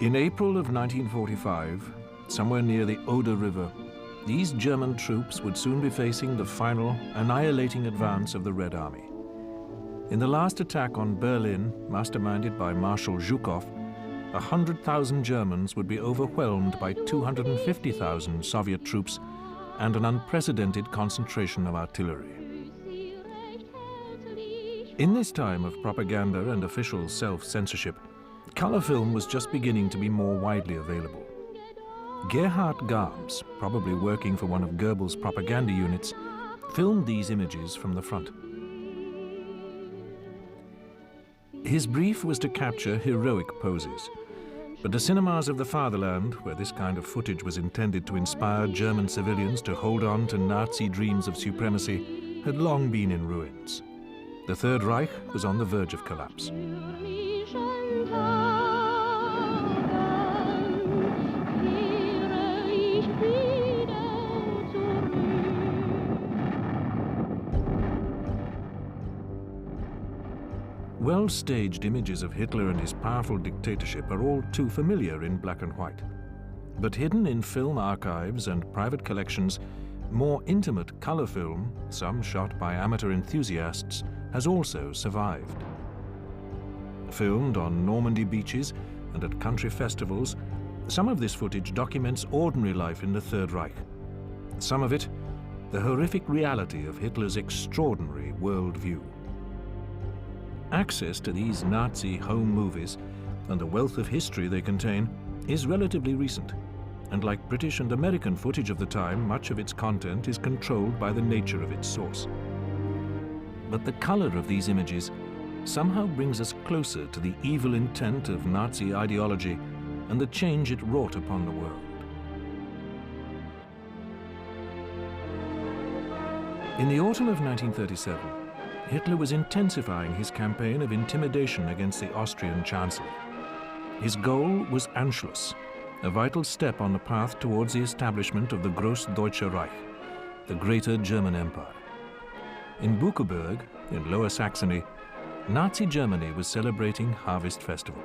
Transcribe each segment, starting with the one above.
In April of 1945, somewhere near the Oder River, these German troops would soon be facing the final, annihilating advance of the Red Army. In the last attack on Berlin, masterminded by Marshal Zhukov, 100,000 Germans would be overwhelmed by 250,000 Soviet troops and an unprecedented concentration of artillery. In this time of propaganda and official self-censorship, color film was just beginning to be more widely available. Gerhard Gabs, probably working for one of Goebbels' propaganda units, filmed these images from the front. His brief was to capture heroic poses, but the cinemas of the fatherland, where this kind of footage was intended to inspire German civilians to hold on to Nazi dreams of supremacy, had long been in ruins. The Third Reich was on the verge of collapse. Well-staged images of Hitler and his powerful dictatorship are all too familiar in black and white. But hidden in film archives and private collections, more intimate color film, some shot by amateur enthusiasts, has also survived. Filmed on Normandy beaches and at country festivals, some of this footage documents ordinary life in the Third Reich. Some of it, the horrific reality of Hitler's extraordinary worldview. Access to these Nazi home movies and the wealth of history they contain is relatively recent, and like British and American footage of the time, much of its content is controlled by the nature of its source. But the color of these images somehow brings us closer to the evil intent of Nazi ideology and the change it wrought upon the world. In the autumn of 1937, Hitler was intensifying his campaign of intimidation against the Austrian Chancellor. His goal was Anschluss, a vital step on the path towards the establishment of the Großdeutsche Reich, the Greater German Empire. In Buckeberg, in Lower Saxony, Nazi Germany was celebrating Harvest Festival.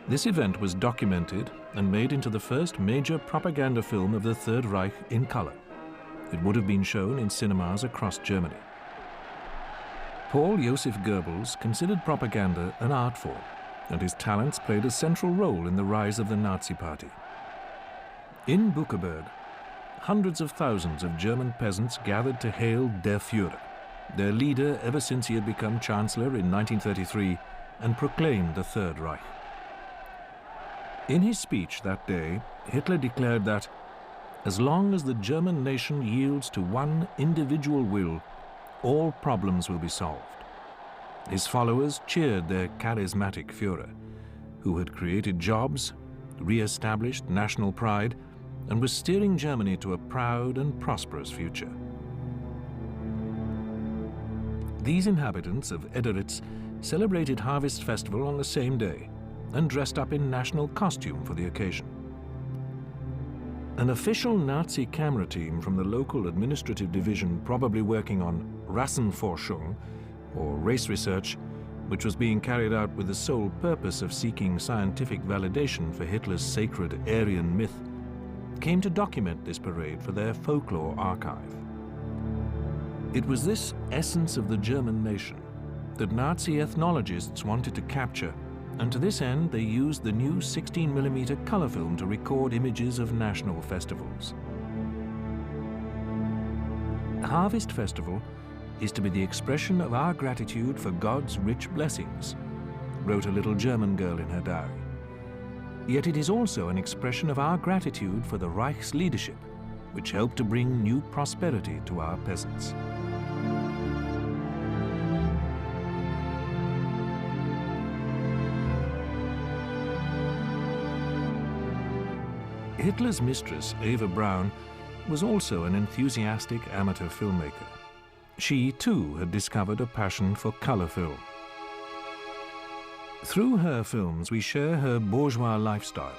This event was documented and made into the first major propaganda film of the Third Reich in color. It would have been shown in cinemas across Germany. Paul Joseph Goebbels considered propaganda an art form, and his talents played a central role in the rise of the Nazi Party. In Buckeberg, hundreds of thousands of German peasants gathered to hail Der Führer, their leader ever since he had become Chancellor in 1933 and proclaimed the Third Reich. In his speech that day, Hitler declared that, as long as the German nation yields to one individual will, all problems will be solved. His followers cheered their charismatic Führer, who had created jobs, re-established national pride, and was steering Germany to a proud and prosperous future. These inhabitants of Ederitz celebrated Harvest Festival on the same day and dressed up in national costume for the occasion. An official Nazi camera team from the local administrative division, probably working on Rassenforschung, or race research, which was being carried out with the sole purpose of seeking scientific validation for Hitler's sacred Aryan myth, came to document this parade for their folklore archive. It was this essence of the German nation that Nazi ethnologists wanted to capture, and to this end they used the new 16mm color film to record images of national festivals. Harvest Festival is to be the expression of our gratitude for God's rich blessings, wrote a little German girl in her diary. Yet it is also an expression of our gratitude for the Reich's leadership, which helped to bring new prosperity to our peasants. Hitler's mistress, Eva Braun, was also an enthusiastic amateur filmmaker. She, too, had discovered a passion for color film. Through her films, we share her bourgeois lifestyle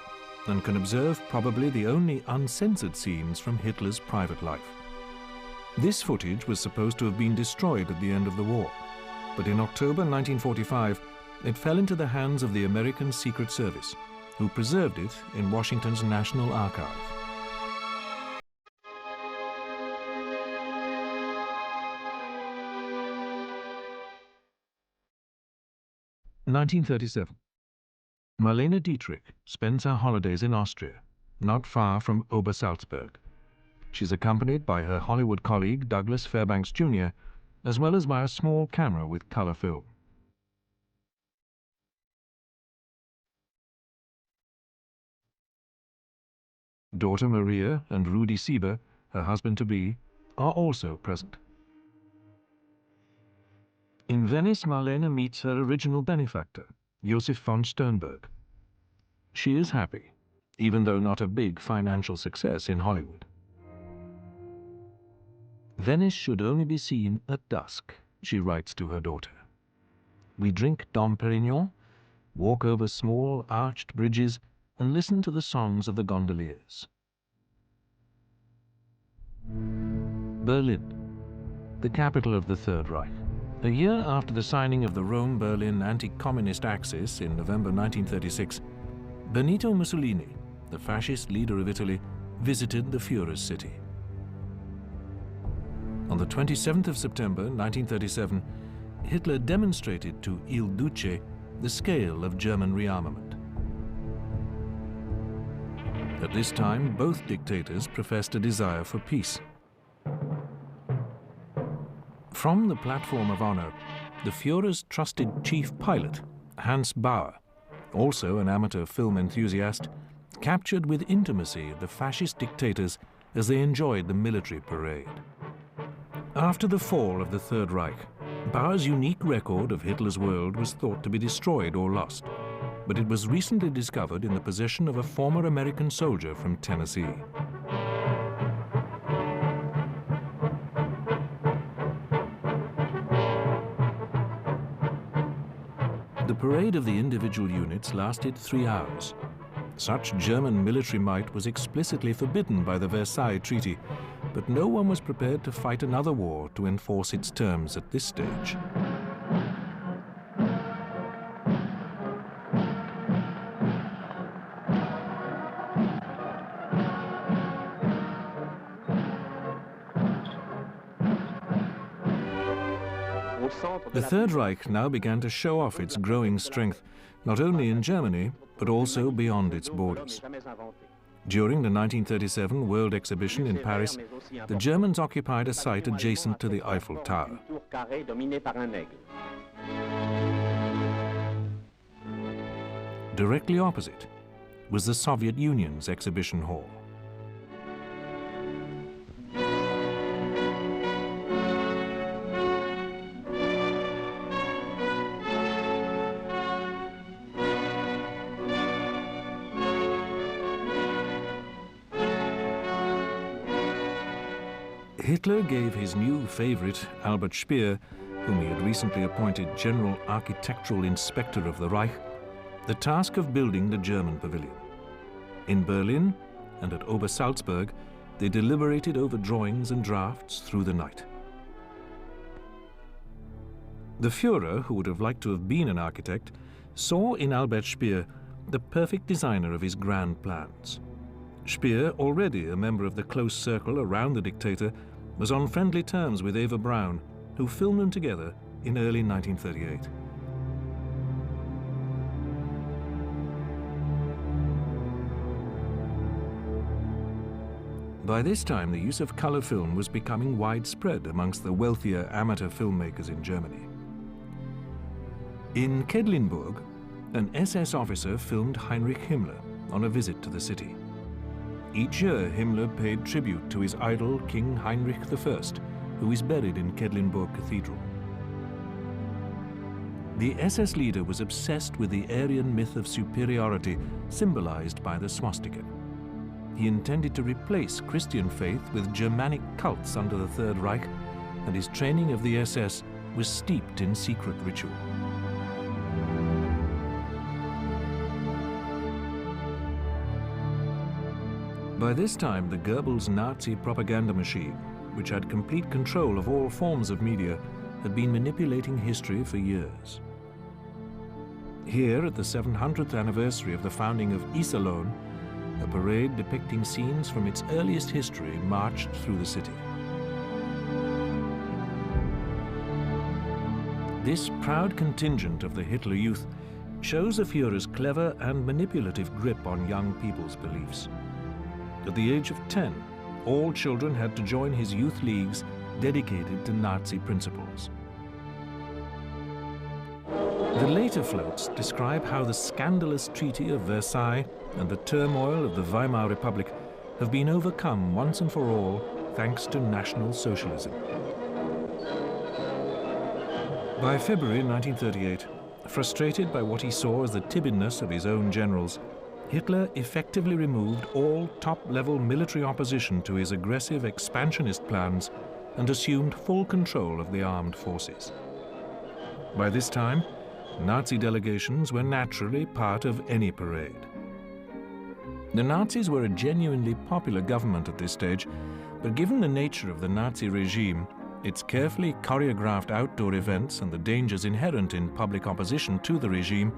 and can observe probably the only uncensored scenes from Hitler's private life. This footage was supposed to have been destroyed at the end of the war, but in October 1945, it fell into the hands of the American Secret Service, who preserved it in Washington's National Archive. 1937. Marlene Dietrich spends her holidays in Austria, not far from Obersalzberg. She's accompanied by her Hollywood colleague Douglas Fairbanks Jr., as well as by a small camera with color film. Daughter Maria and Rudi Sieber, her husband-to-be, are also present. In Venice, Marlene meets her original benefactor, Josef von Sternberg. She is happy, even though not a big financial success in Hollywood. Venice should only be seen at dusk, she writes to her daughter. We drink Dom Perignon, walk over small arched bridges, and listen to the songs of the gondoliers. Berlin, the capital of the Third Reich. A year after the signing of the Rome-Berlin anti-communist axis in November 1936, Benito Mussolini, the fascist leader of Italy, visited the Führer's city. On the 27th of September 1937, Hitler demonstrated to Il Duce the scale of German rearmament. At this time, both dictators professed a desire for peace. From the platform of honor, the Führer's trusted chief pilot, Hans Bauer, also an amateur film enthusiast, captured with intimacy the fascist dictators as they enjoyed the military parade. After the fall of the Third Reich, Bauer's unique record of Hitler's world was thought to be destroyed or lost, but it was recently discovered in the possession of a former American soldier from Tennessee. The parade of the individual units lasted 3 hours. Such German military might was explicitly forbidden by the Versailles Treaty, but no one was prepared to fight another war to enforce its terms at this stage. The Third Reich now began to show off its growing strength, not only in Germany, but also beyond its borders. During the 1937 World Exhibition in Paris, the Germans occupied a site adjacent to the Eiffel Tower. Directly opposite was the Soviet Union's exhibition hall. Hitler gave his new favorite, Albert Speer, whom he had recently appointed General Architectural Inspector of the Reich, the task of building the German pavilion. In Berlin and at Obersalzberg, they deliberated over drawings and drafts through the night. The Führer, who would have liked to have been an architect, saw in Albert Speer the perfect designer of his grand plans. Speer, already a member of the close circle around the dictator, was on friendly terms with Eva Braun, who filmed them together in early 1938. By this time, the use of color film was becoming widespread amongst the wealthier amateur filmmakers in Germany. In Quedlinburg, an SS officer filmed Heinrich Himmler on a visit to the city. Each year, Himmler paid tribute to his idol, King Heinrich I, who is buried in Quedlinburg Cathedral. The SS leader was obsessed with the Aryan myth of superiority symbolized by the swastika. He intended to replace Christian faith with Germanic cults under the Third Reich, and his training of the SS was steeped in secret ritual. By this time, the Goebbels Nazi propaganda machine, which had complete control of all forms of media, had been manipulating history for years. Here, at the 700th anniversary of the founding of Iserlohn, a parade depicting scenes from its earliest history marched through the city. This proud contingent of the Hitler Youth shows the Führer's clever and manipulative grip on young people's beliefs. At the age of 10, all children had to join his youth leagues dedicated to Nazi principles. The later floats describe how the scandalous Treaty of Versailles and the turmoil of the Weimar Republic have been overcome once and for all thanks to National Socialism. By February 1938, frustrated by what he saw as the timidness of his own generals, Hitler effectively removed all top-level military opposition to his aggressive expansionist plans and assumed full control of the armed forces. By this time, Nazi delegations were naturally part of any parade. The Nazis were a genuinely popular government at this stage, but given the nature of the Nazi regime, its carefully choreographed outdoor events and the dangers inherent in public opposition to the regime,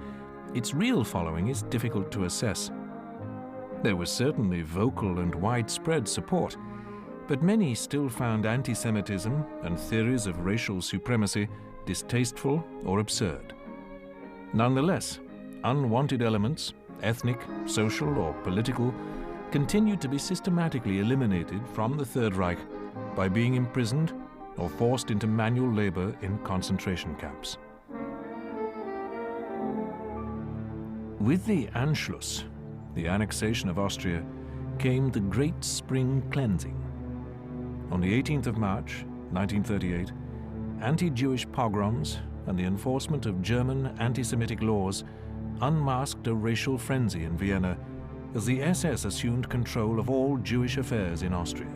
its real following is difficult to assess. There was certainly vocal and widespread support, but many still found anti-Semitism and theories of racial supremacy distasteful or absurd. Nonetheless, unwanted elements, ethnic, social, or political, continued to be systematically eliminated from the Third Reich by being imprisoned or forced into manual labor in concentration camps. With the Anschluss, the annexation of Austria, came the Great Spring Cleansing. On the 18th of March, 1938, anti-Jewish pogroms and the enforcement of German anti-Semitic laws unmasked a racial frenzy in Vienna as the SS assumed control of all Jewish affairs in Austria.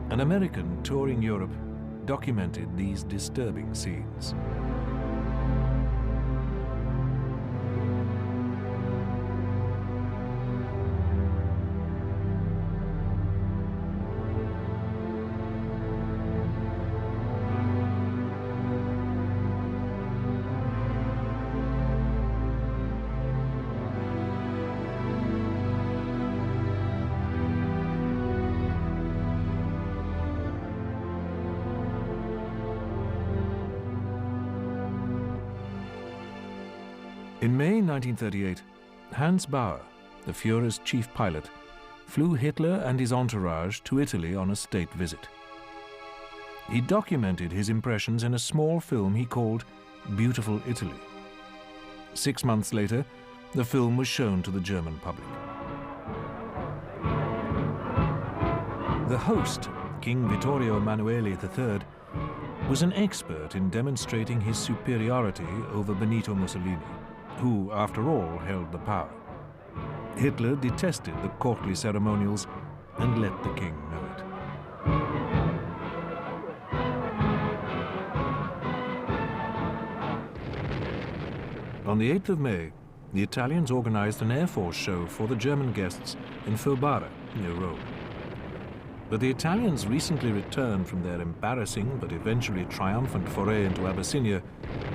An American touring Europe documented these disturbing scenes. In May 1938, Hans Bauer, the Führer's chief pilot, flew Hitler and his entourage to Italy on a state visit. He documented his impressions in a small film he called Beautiful Italy. 6 months later, the film was shown to the German public. The host, King Vittorio Emanuele III, was an expert in demonstrating his superiority over Benito Mussolini, who, after all, held the power. Hitler detested the courtly ceremonials and let the king know it. On the 8th of May, the Italians organized an Air Force show for the German guests in Fobara, near Rome. But the Italians recently returned from their embarrassing but eventually triumphant foray into Abyssinia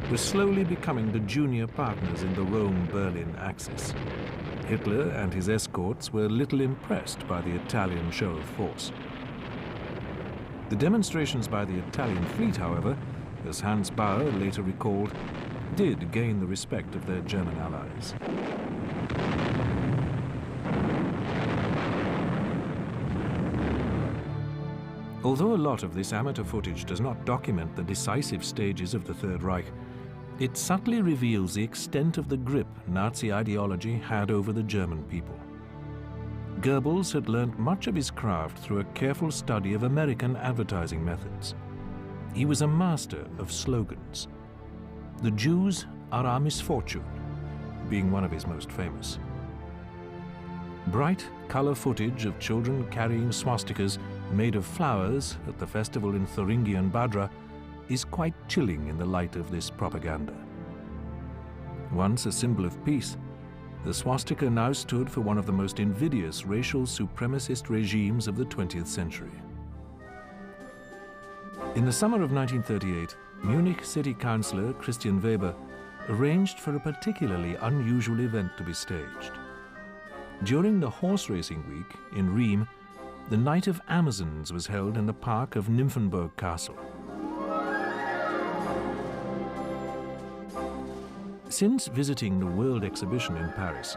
were slowly becoming the junior partners in the Rome-Berlin axis. Hitler and his escorts were little impressed by the Italian show of force. The demonstrations by the Italian fleet, however, as Hans Bauer later recalled, did gain the respect of their German allies. Although a lot of this amateur footage does not document the decisive stages of the Third Reich, it subtly reveals the extent of the grip Nazi ideology had over the German people. Goebbels had learnt much of his craft through a careful study of American advertising methods. He was a master of slogans. "The Jews are our misfortune," being one of his most famous. Bright color footage of children carrying swastikas made of flowers at the festival in Thuringian Badra is quite chilling in the light of this propaganda. Once a symbol of peace, the swastika now stood for one of the most invidious racial supremacist regimes of the 20th century. In the summer of 1938, Munich city councillor Christian Weber arranged for a particularly unusual event to be staged. During the horse racing week in Rheims, the Night of Amazons was held in the park of Nymphenburg Castle. Since visiting the World Exhibition in Paris,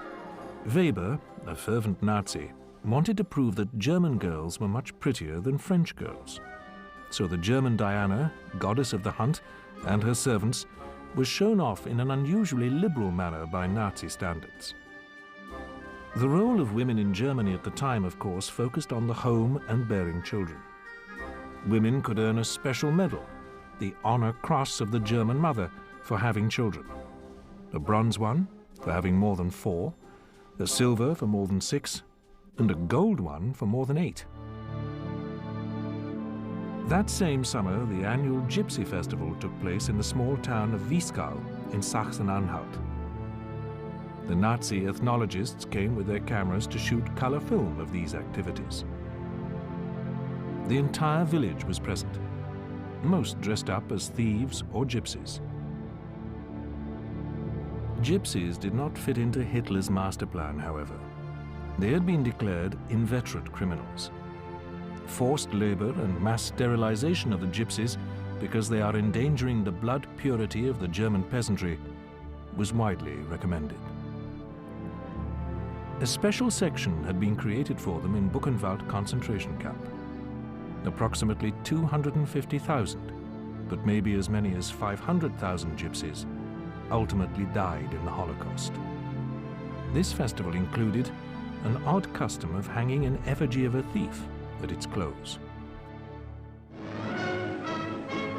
Weber, a fervent Nazi, wanted to prove that German girls were much prettier than French girls. So the German Diana, goddess of the hunt, and her servants was shown off in an unusually liberal manner by Nazi standards. The role of women in Germany at the time, of course, focused on the home and bearing children. Women could earn a special medal, the Honor Cross of the German Mother, for having children. A bronze one for having more than 4, a silver for more than 6, and a gold one for more than 8. That same summer, the annual Gypsy Festival took place in the small town of Wieskau in Sachsen-Anhalt. The Nazi ethnologists came with their cameras to shoot color film of these activities. The entire village was present, most dressed up as thieves or gypsies. Gypsies did not fit into Hitler's master plan, however. They had been declared inveterate criminals. Forced labor and mass sterilization of the gypsies, because they are endangering the blood purity of the German peasantry, was widely recommended. A special section had been created for them in Buchenwald concentration camp. Approximately 250,000, but maybe as many as 500,000 gypsies, ultimately died in the Holocaust. This festival included an odd custom of hanging an effigy of a thief at its close.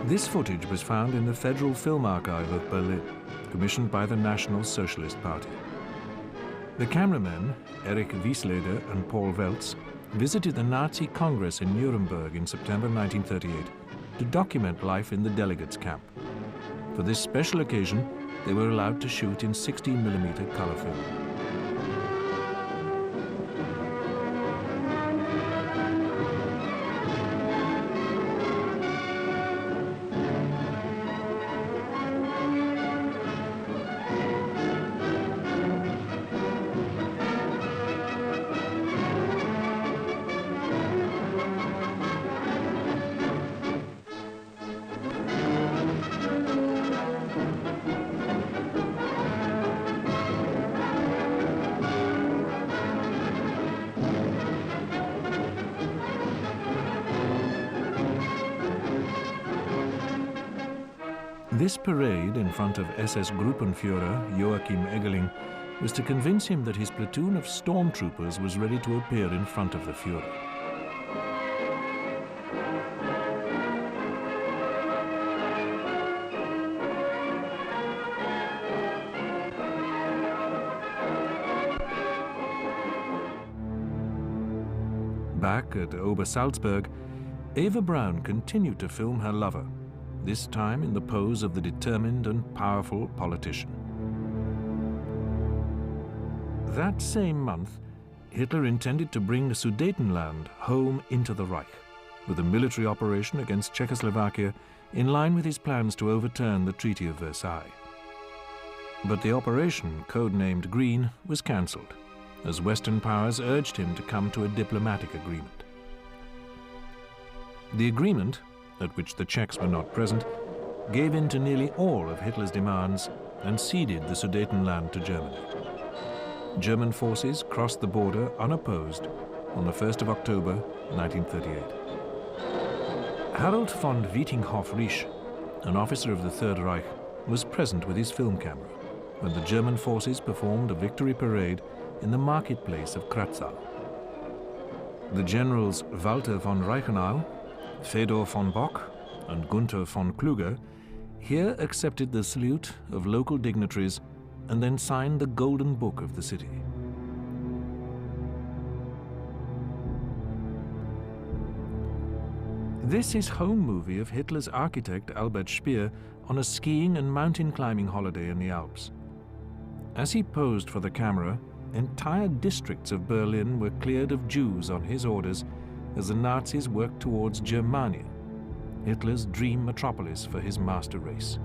This footage was found in the Federal Film Archive of Berlin, commissioned by the National Socialist Party. The cameramen, Erich Wiesleder and Paul Welz, visited the Nazi Congress in Nuremberg in September 1938 to document life in the delegates' camp. For this special occasion, they were allowed to shoot in 16mm color film. This parade in front of SS Gruppenführer Joachim Eggeling was to convince him that his platoon of stormtroopers was ready to appear in front of the Führer. Back at Obersalzberg, Eva Braun continued to film her lover, this time in the pose of the determined and powerful politician. That same month, Hitler intended to bring the Sudetenland home into the Reich, with a military operation against Czechoslovakia in line with his plans to overturn the Treaty of Versailles. But the operation, codenamed Green, was cancelled, as Western powers urged him to come to a diplomatic agreement. The agreement, at which the Czechs were not present, gave in to nearly all of Hitler's demands and ceded the Sudetenland to Germany. German forces crossed the border unopposed on the 1st of October, 1938. Harold von Wietinghoff-Riesch, an officer of the Third Reich, was present with his film camera when the German forces performed a victory parade in the marketplace of Kratzau. The generals Walter von Reichenau, Fedor von Bock and Gunther von Kluge here accepted the salute of local dignitaries and then signed the Golden Book of the city. This is home movie of Hitler's architect Albert Speer on a skiing and mountain climbing holiday in the Alps. As he posed for the camera, entire districts of Berlin were cleared of Jews on his orders as the Nazis worked towards Germania, Hitler's dream metropolis for his master race.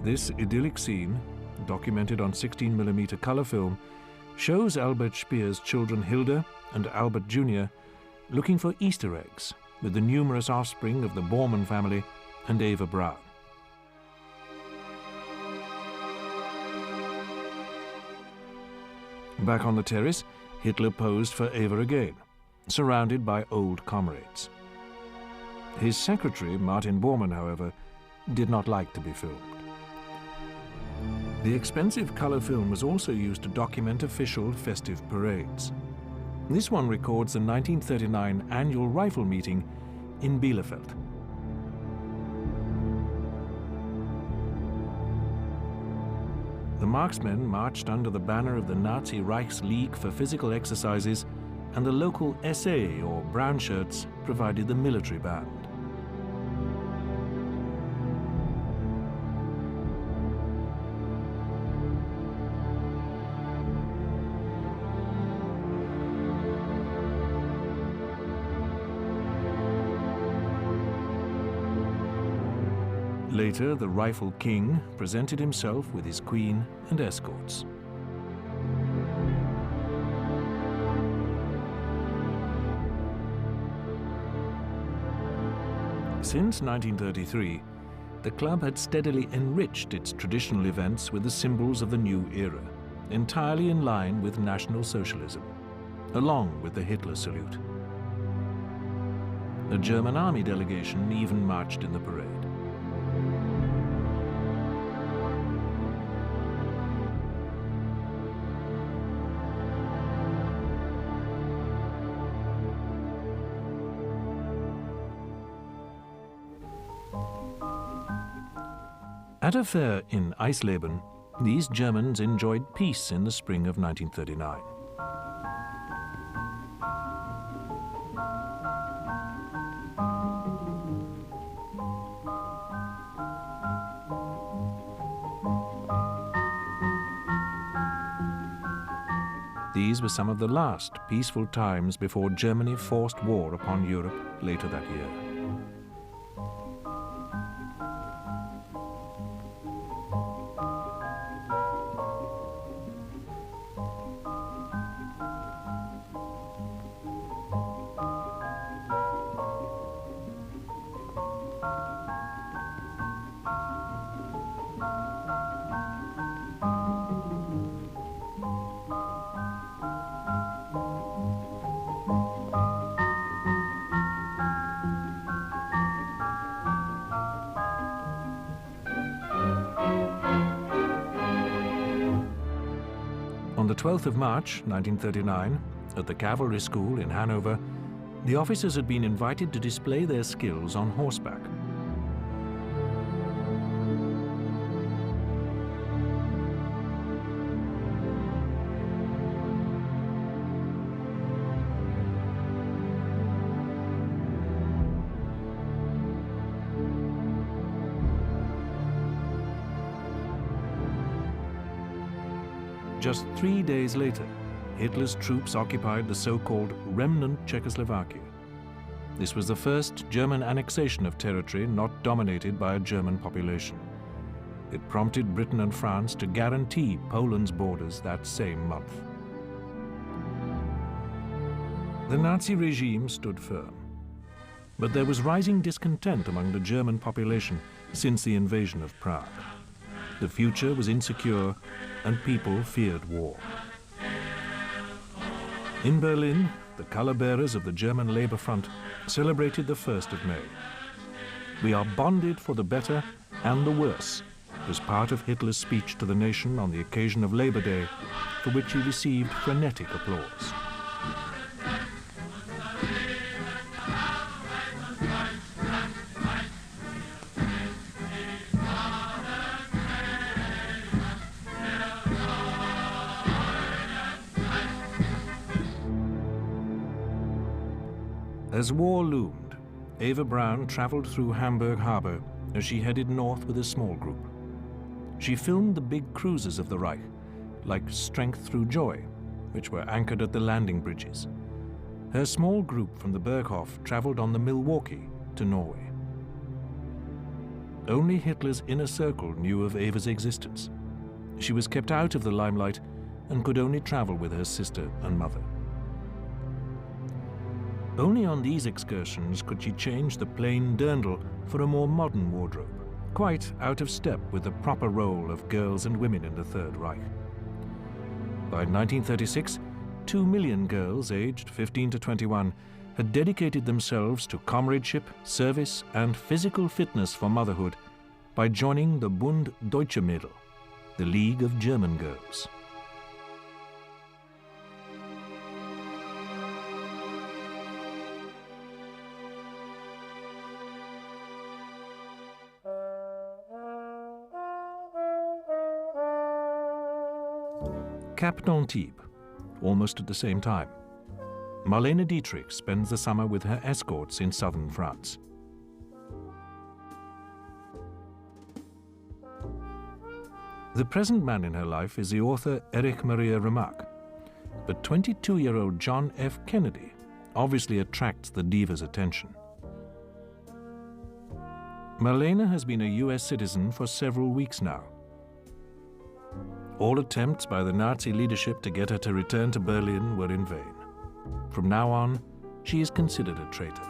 This idyllic scene, documented on 16mm color film, shows Albert Speer's children Hilda and Albert Jr. looking for Easter eggs with the numerous offspring of the Bormann family and Eva Braun. Back on the terrace, Hitler posed for Eva again, surrounded by old comrades. His secretary, Martin Bormann, however, did not like to be filmed. The expensive color film was also used to document official festive parades. This one records the 1939 annual rifle meeting in Bielefeld. The marksmen marched under the banner of the Nazi Reichsleague for physical exercises, and the local SA, or brown shirts, provided the military band. Later, the Rifle King presented himself with his queen and escorts. Since 1933, the club had steadily enriched its traditional events with the symbols of the new era, entirely in line with National Socialism, along with the Hitler salute. A German army delegation even marched in the parade. At a fair in Eisleben, these Germans enjoyed peace in the spring of 1939. These were some of the last peaceful times before Germany forced war upon Europe later that year. On the 12th of March, 1939, at the Cavalry School in Hanover, the officers had been invited to display their skills on horseback. Just 3 days later, Hitler's troops occupied the so-called remnant Czechoslovakia. This was the first German annexation of territory not dominated by a German population. It prompted Britain and France to guarantee Poland's borders that same month. The Nazi regime stood firm, but there was rising discontent among the German population since the invasion of Prague. The future was insecure, and people feared war. In Berlin, the color bearers of the German Labor Front celebrated the 1st of May. "We are bonded for the better and the worse," was part of Hitler's speech to the nation on the occasion of Labor Day, for which he received frenetic applause. As war loomed, Eva Braun traveled through Hamburg harbor as she headed north with a small group. She filmed the big cruisers of the Reich, like Strength Through Joy, which were anchored at the landing bridges. Her small group from the Berghof traveled on the Milwaukee to Norway. Only Hitler's inner circle knew of Eva's existence. She was kept out of the limelight and could only travel with her sister and mother. Only on these excursions could she change the plain dirndl for a more modern wardrobe, quite out of step with the proper role of girls and women in the Third Reich. By 1936, 2 million girls aged 15 to 21 had dedicated themselves to comradeship, service, and physical fitness for motherhood by joining the Bund Deutsche Mädel, the League of German Girls. Cap d'Antibes, almost at the same time. Marlene Dietrich spends the summer with her escorts in southern France. The present man in her life is the author Erich Maria Remarque, but 22-year-old John F. Kennedy obviously attracts the diva's attention. Marlene has been a US citizen for several weeks now. All attempts by the Nazi leadership to get her to return to Berlin were in vain. From now on, she is considered a traitor.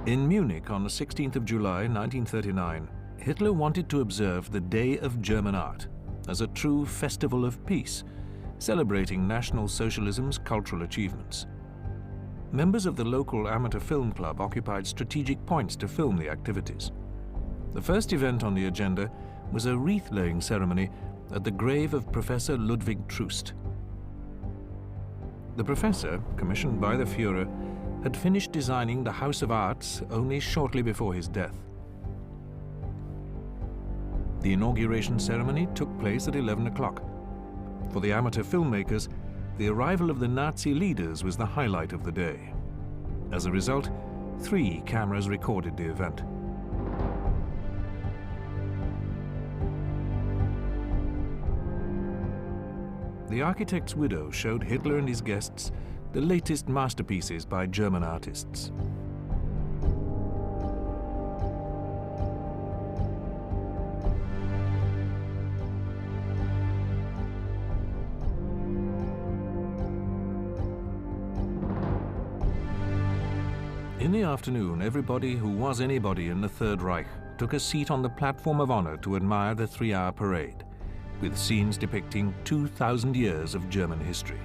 In Munich on the 16th of July 1939, Hitler wanted to observe the Day of German Art as a true festival of peace, celebrating National Socialism's cultural achievements. Members of the local amateur film club occupied strategic points to film the activities. The first event on the agenda was a wreath-laying ceremony at the grave of Professor Ludwig Troost. The professor, commissioned by the Führer, had finished designing the House of Arts only shortly before his death. The inauguration ceremony took place at 11 o'clock. For the amateur filmmakers, the arrival of the Nazi leaders was the highlight of the day. As a result, 3 cameras recorded the event. The architect's widow showed Hitler and his guests the latest masterpieces by German artists. In the afternoon, everybody who was anybody in the Third Reich took a seat on the platform of honor to admire the 3-hour parade, with scenes depicting 2,000 years of German history.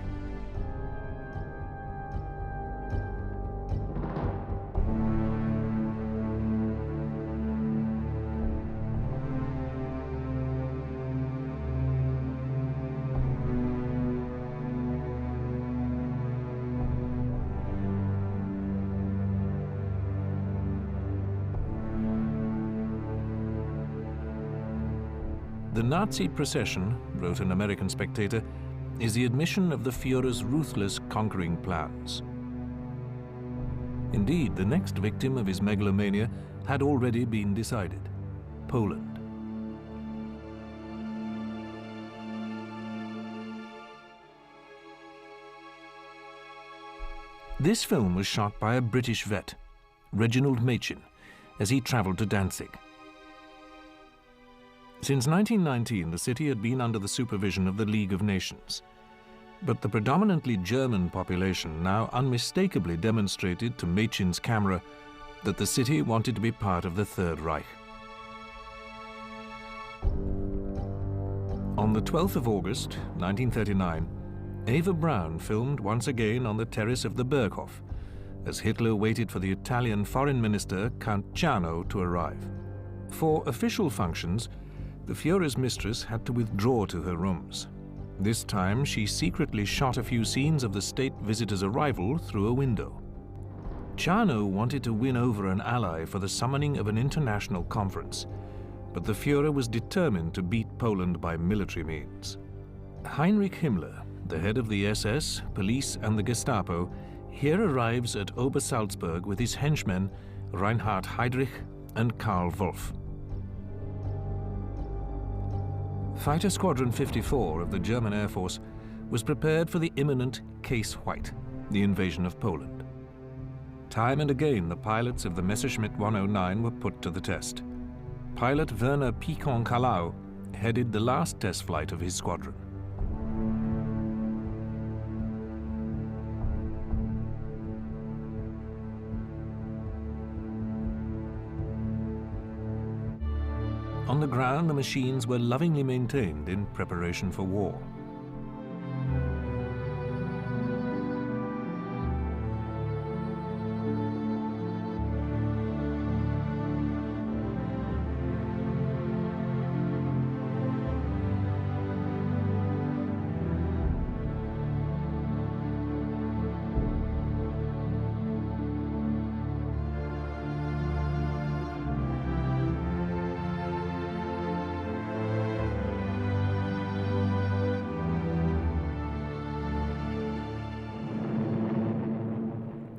The Nazi procession, wrote an American spectator, is the admission of the Führer's ruthless conquering plans. Indeed, the next victim of his megalomania had already been decided: Poland. This film was shot by a British vet, Reginald Machin, as he traveled to Danzig. Since 1919, the city had been under the supervision of the League of Nations, but the predominantly German population now unmistakably demonstrated to Machin's camera that the city wanted to be part of the Third Reich. On the 12th of August, 1939, Eva Braun filmed once again on the terrace of the Berghof, as Hitler waited for the Italian Foreign Minister, Count Ciano, to arrive. For official functions, the Führer's mistress had to withdraw to her rooms. This time, she secretly shot a few scenes of the state visitor's arrival through a window. Ciano wanted to win over an ally for the summoning of an international conference, but the Führer was determined to beat Poland by military means. Heinrich Himmler, the head of the SS, police, and the Gestapo, here arrives at Obersalzberg with his henchmen Reinhard Heydrich and Karl Wolff. Fighter Squadron 54 of the German Air Force was prepared for the imminent Case White, the invasion of Poland. Time and again, the pilots of the Messerschmitt 109 were put to the test. Pilot Werner Picon-Kalau headed the last test flight of his squadron. On the ground, the machines were lovingly maintained in preparation for war.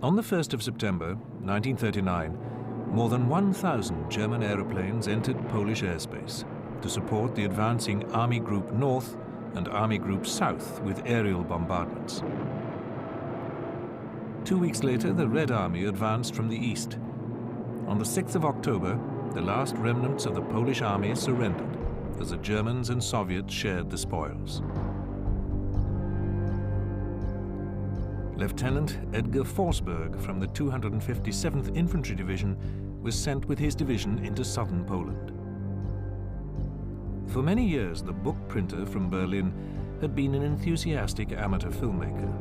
On the 1st of September, 1939, more than 1,000 German aeroplanes entered Polish airspace to support the advancing Army Group North and Army Group South with aerial bombardments. 2 weeks later, the Red Army advanced from the east. On the 6th of October, the last remnants of the Polish army surrendered as the Germans and Soviets shared the spoils. Lieutenant Edgar Forsberg from the 257th Infantry Division was sent with his division into southern Poland. For many years, the book printer from Berlin had been an enthusiastic amateur filmmaker.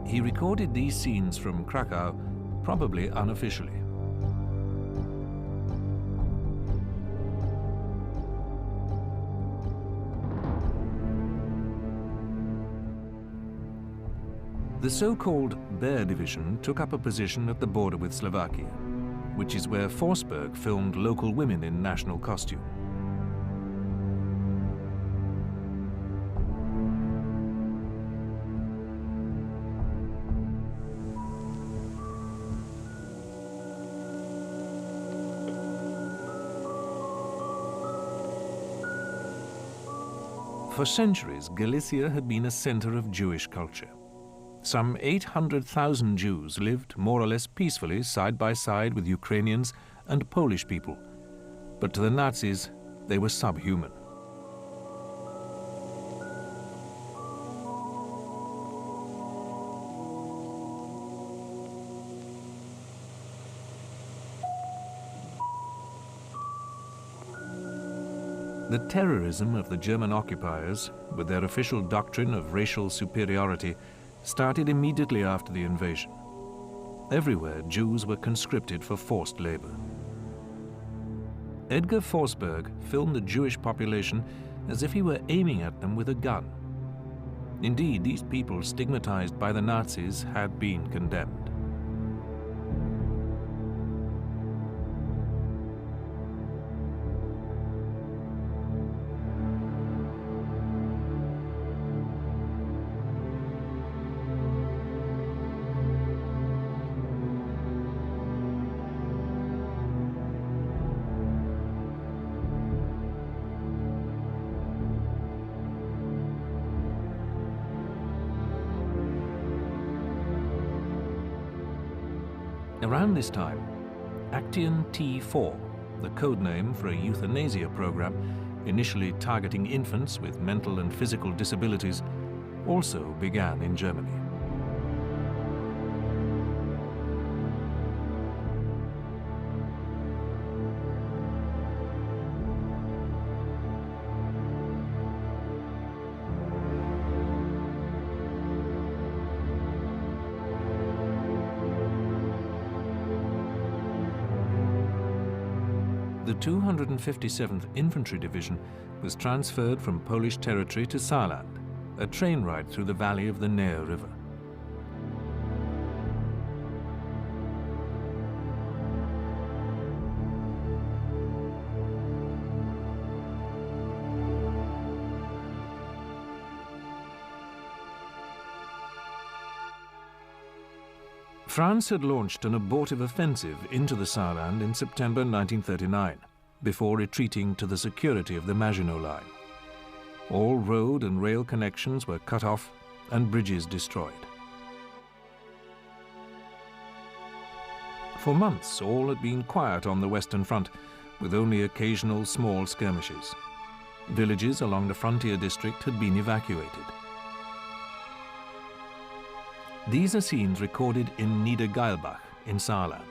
He recorded these scenes from Krakow, probably unofficially. The so-called Bear Division took up a position at the border with Slovakia, which is where Forsberg filmed local women in national costume. For centuries, Galicia had been a center of Jewish culture. Some 800,000 Jews lived more or less peacefully side by side with Ukrainians and Polish people, but to the Nazis, they were subhuman. The terrorism of the German occupiers, with their official doctrine of racial superiority, started immediately after the invasion. Everywhere, Jews were conscripted for forced labor. Edgar Forsberg filmed the Jewish population as if he were aiming at them with a gun. Indeed, these people stigmatized by the Nazis had been condemned. Around this time, Action T4, the code name for a euthanasia program initially targeting infants with mental and physical disabilities, also began in Germany. The 257th Infantry Division was transferred from Polish territory to Saarland, a train ride through the valley of the Near River. France had launched an abortive offensive into the Saarland in September 1939, before retreating to the security of the Maginot Line. All road and rail connections were cut off and bridges destroyed. For months, all had been quiet on the Western Front, with only occasional small skirmishes. Villages along the frontier district had been evacuated. These are scenes recorded in Niedergeilbach in Saarland.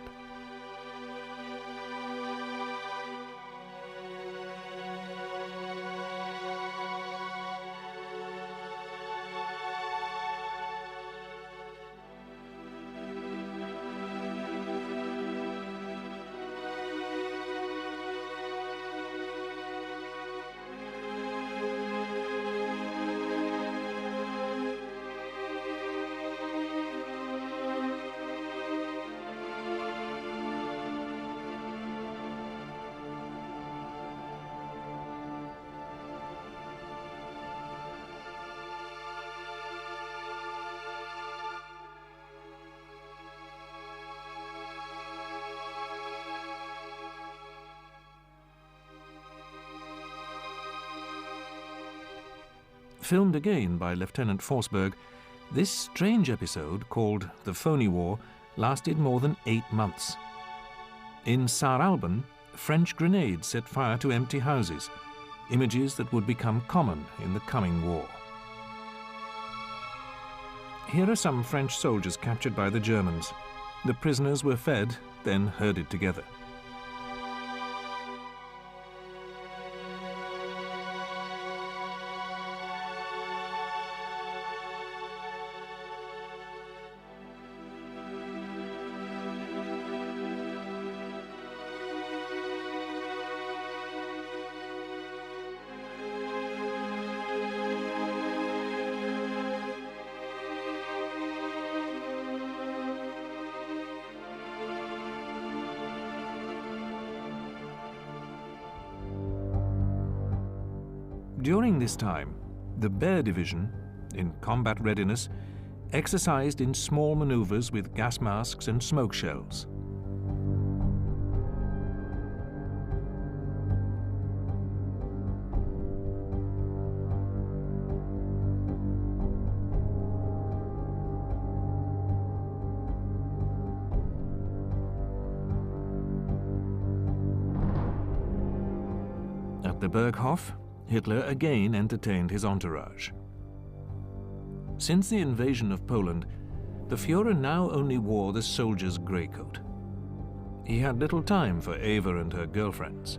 Filmed again by Lieutenant Forsberg, this strange episode, called the Phony War, lasted more than 8 months. In Saaralben, French grenades set fire to empty houses, images that would become common in the coming war. Here are some French soldiers captured by the Germans. The prisoners were fed, then herded together. During this time, the Bear Division, in combat readiness, exercised in small maneuvers with gas masks and smoke shells. At the Berghof, Hitler again entertained his entourage. Since the invasion of Poland, the Führer now only wore the soldier's grey coat. He had little time for Eva and her girlfriends.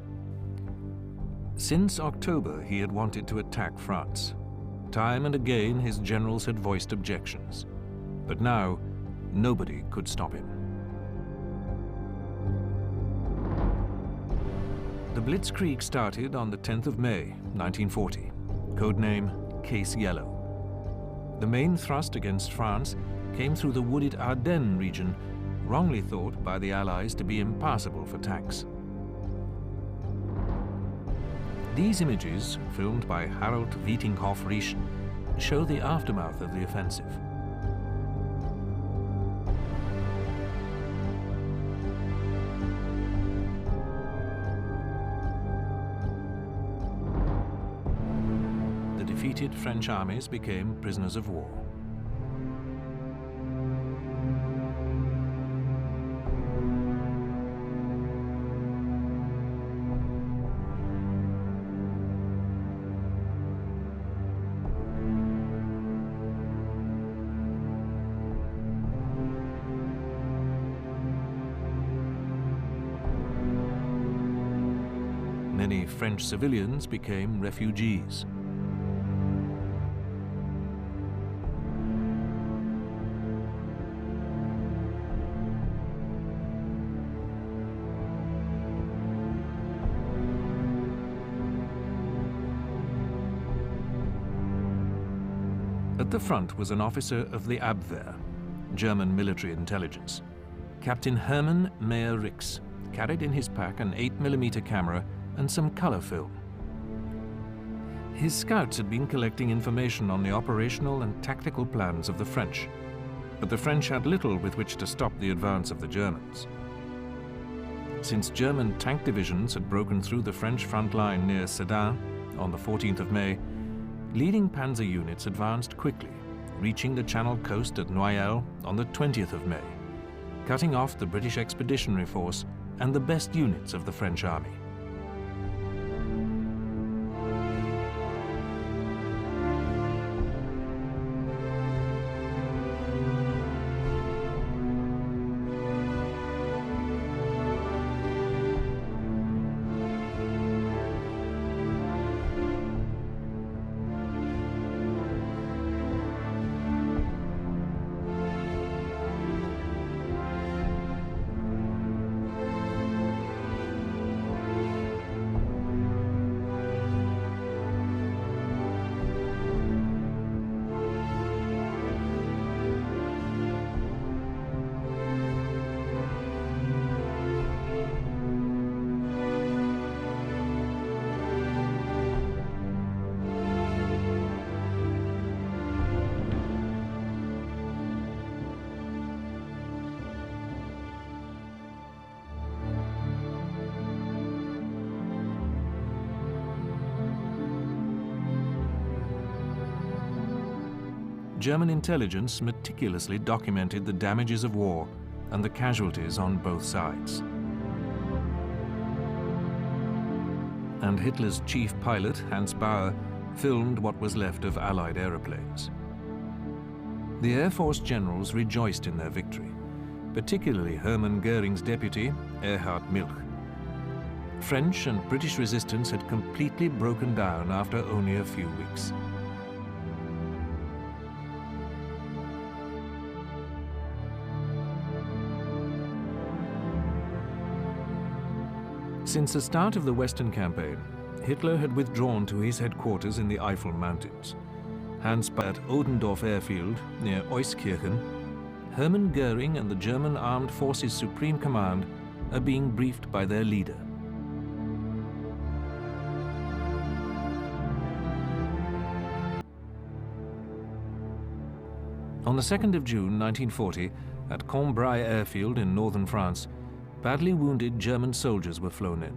Since October, he had wanted to attack France. Time and again, his generals had voiced objections. But now, nobody could stop him. The Blitzkrieg started on the 10th of May, 1940, codename Case Yellow. The main thrust against France came through the wooded Ardennes region, wrongly thought by the Allies to be impassable for tanks. These images, filmed by Harold Wietinghoff-Riesch, show the aftermath of the offensive. Defeated French armies became prisoners of war. Many French civilians became refugees. At the front was an officer of the Abwehr, German military intelligence. Captain Hermann Meyer-Rix carried in his pack an 8mm camera and some color film. His scouts had been collecting information on the operational and tactical plans of the French, but the French had little with which to stop the advance of the Germans. Since German tank divisions had broken through the French front line near Sedan on the 14th of May, leading panzer units advanced quickly, reaching the Channel coast at Noyelles on the 20th of May, cutting off the British Expeditionary Force and the best units of the French army. German intelligence meticulously documented the damages of war and the casualties on both sides. And Hitler's chief pilot, Hans Bauer, filmed what was left of Allied aeroplanes. The Air Force generals rejoiced in their victory, particularly Hermann Göring's deputy, Erhard Milch. French and British resistance had completely broken down after only a few weeks. Since the start of the Western campaign, Hitler had withdrawn to his headquarters in the Eifel Mountains. Hans Bauer at Odendorf Airfield, near Euskirchen, Hermann Göring and the German Armed Forces Supreme Command are being briefed by their leader. On the 2nd of June 1940, at Cambrai Airfield in northern France, badly wounded German soldiers were flown in.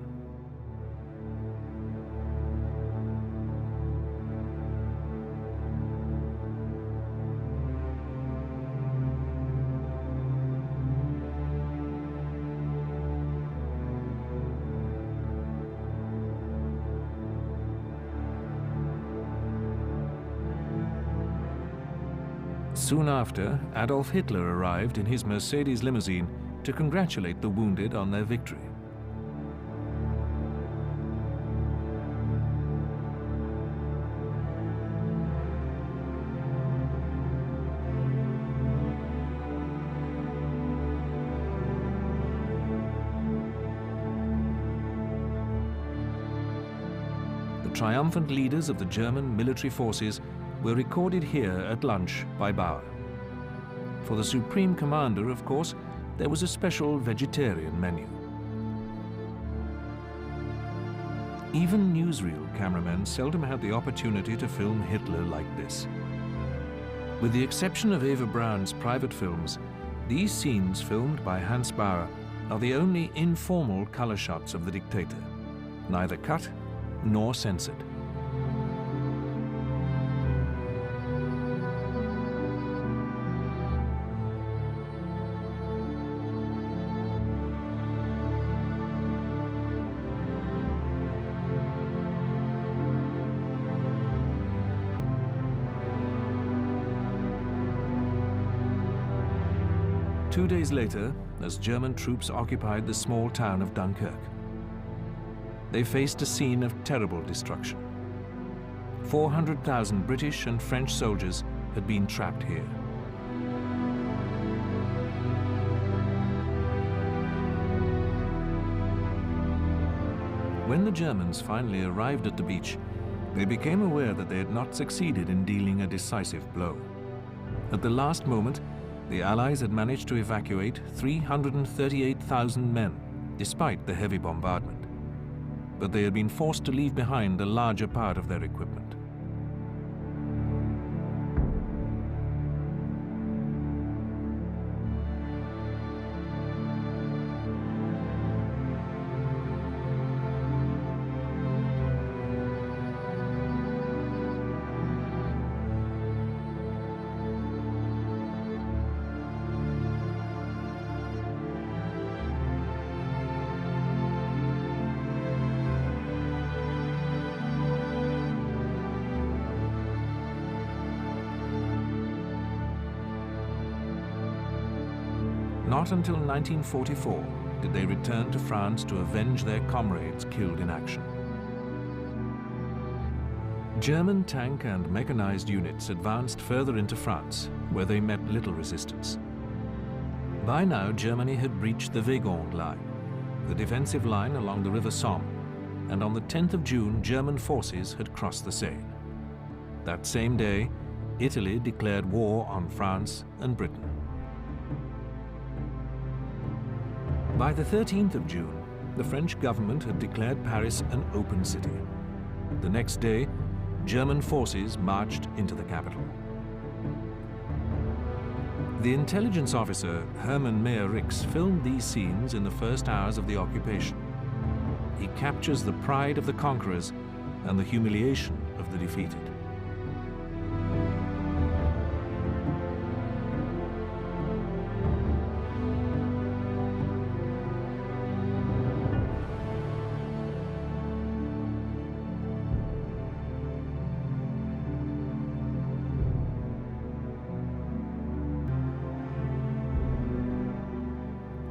Soon after, Adolf Hitler arrived in his Mercedes limousine to congratulate the wounded on their victory. The triumphant leaders of the German military forces were recorded here at lunch by Bauer. For the Supreme Commander, of course, there was a special vegetarian menu. Even newsreel cameramen seldom had the opportunity to film Hitler like this. With the exception of Eva Braun's private films, these scenes filmed by Hans Bauer are the only informal color shots of the dictator, neither cut nor censored. Two days later, as German troops occupied the small town of Dunkirk, they faced a scene of terrible destruction. 400,000 British and French soldiers had been trapped here. When the Germans finally arrived at the beach, they became aware that they had not succeeded in dealing a decisive blow. At the last moment, the Allies had managed to evacuate 338,000 men, despite the heavy bombardment. But they had been forced to leave behind a larger part of their equipment. Not until 1944 did they return to France to avenge their comrades killed in action. German tank and mechanized units advanced further into France, where they met little resistance. By now, Germany had breached the Weygand line, the defensive line along the River Somme, and on the 10th of June, German forces had crossed the Seine. That same day, Italy declared war on France and Britain. By the 13th of June, the French government had declared Paris an open city. The next day, German forces marched into the capital. The intelligence officer Hermann Meyer-Rix filmed these scenes in the first hours of the occupation. He captures the pride of the conquerors and the humiliation of the defeated.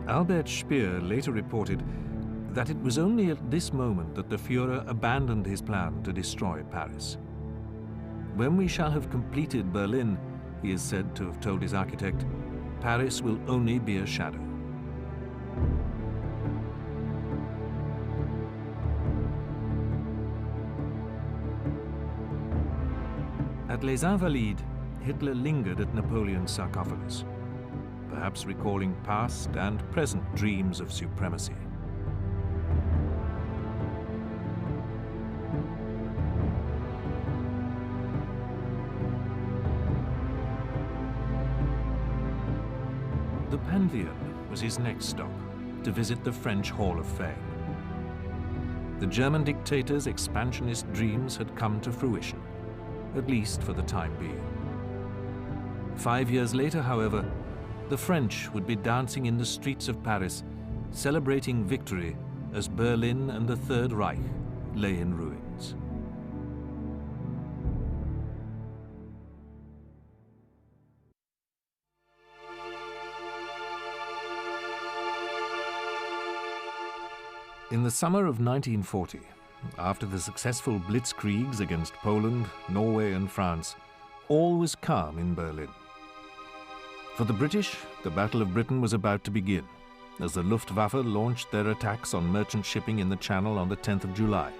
Albert Speer later reported that it was only at this moment that the Führer abandoned his plan to destroy Paris. "When we shall have completed Berlin," he is said to have told his architect, "Paris will only be a shadow." At Les Invalides, Hitler lingered at Napoleon's sarcophagus, perhaps recalling past and present dreams of supremacy. The Pantheon was his next stop, to visit the French Hall of Fame. The German dictator's expansionist dreams had come to fruition, at least for the time being. 5 years later, however, the French would be dancing in the streets of Paris, celebrating victory as Berlin and the Third Reich lay in ruins. In the summer of 1940, after the successful blitzkriegs against Poland, Norway and France, all was calm in Berlin. For the British, the Battle of Britain was about to begin, as the Luftwaffe launched their attacks on merchant shipping in the Channel on the 10th of July.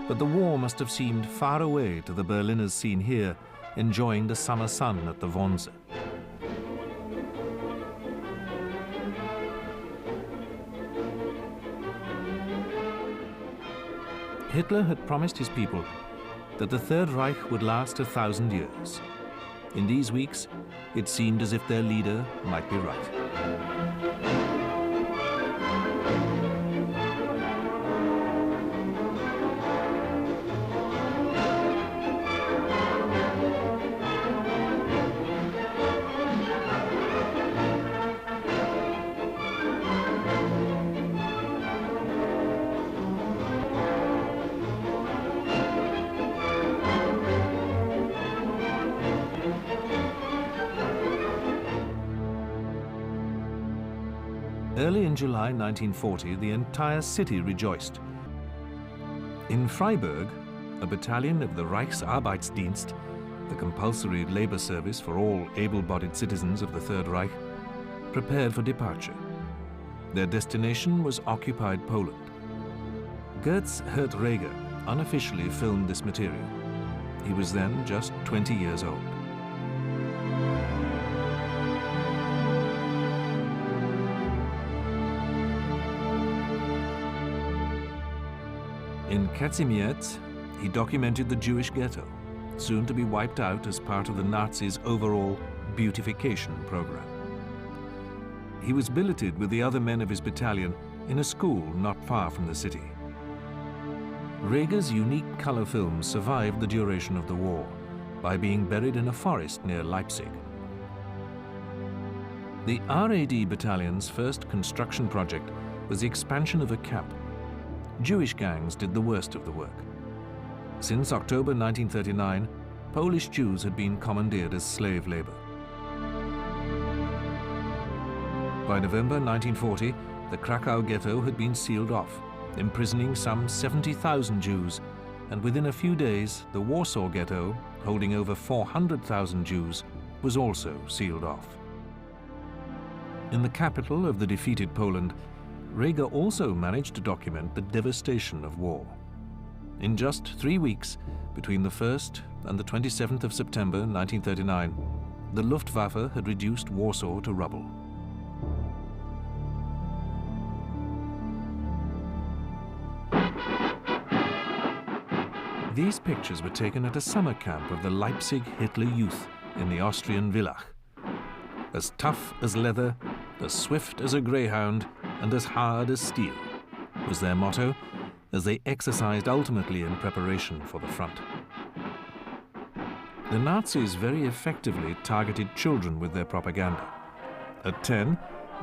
But the war must have seemed far away to the Berliners seen here, enjoying the summer sun at the Wannsee. Hitler had promised his people that the Third Reich would last 1,000 years. In these weeks, it seemed as if their leader might be right. Early in July 1940, the entire city rejoiced. In Freiburg, a battalion of the Reichsarbeitsdienst, the compulsory labor service for all able-bodied citizens of the Third Reich, prepared for departure. Their destination was occupied Poland. Götz Hirt-Reger unofficially filmed this material. He was then just 20 years old. In Kazimierz, he documented the Jewish ghetto, soon to be wiped out as part of the Nazis' overall beautification program. He was billeted with the other men of his battalion in a school not far from the city. Reger's unique color films survived the duration of the war by being buried in a forest near Leipzig. The RAD battalion's first construction project was the expansion of a camp. Jewish gangs did the worst of the work. Since October 1939, Polish Jews had been commandeered as slave labor. By November 1940, the Krakow ghetto had been sealed off, imprisoning some 70,000 Jews, and within a few days, the Warsaw ghetto, holding over 400,000 Jews, was also sealed off. In the capital of the defeated Poland, Reger also managed to document the devastation of war. In just 3 weeks, between the 1st and the 27th of September 1939, the Luftwaffe had reduced Warsaw to rubble. These pictures were taken at a summer camp of the Leipzig Hitler Youth in the Austrian Villach. As tough as leather, as swift as a greyhound, and as hard as steel was their motto as they exercised ultimately in preparation for the front. The Nazis very effectively targeted children with their propaganda. At 10,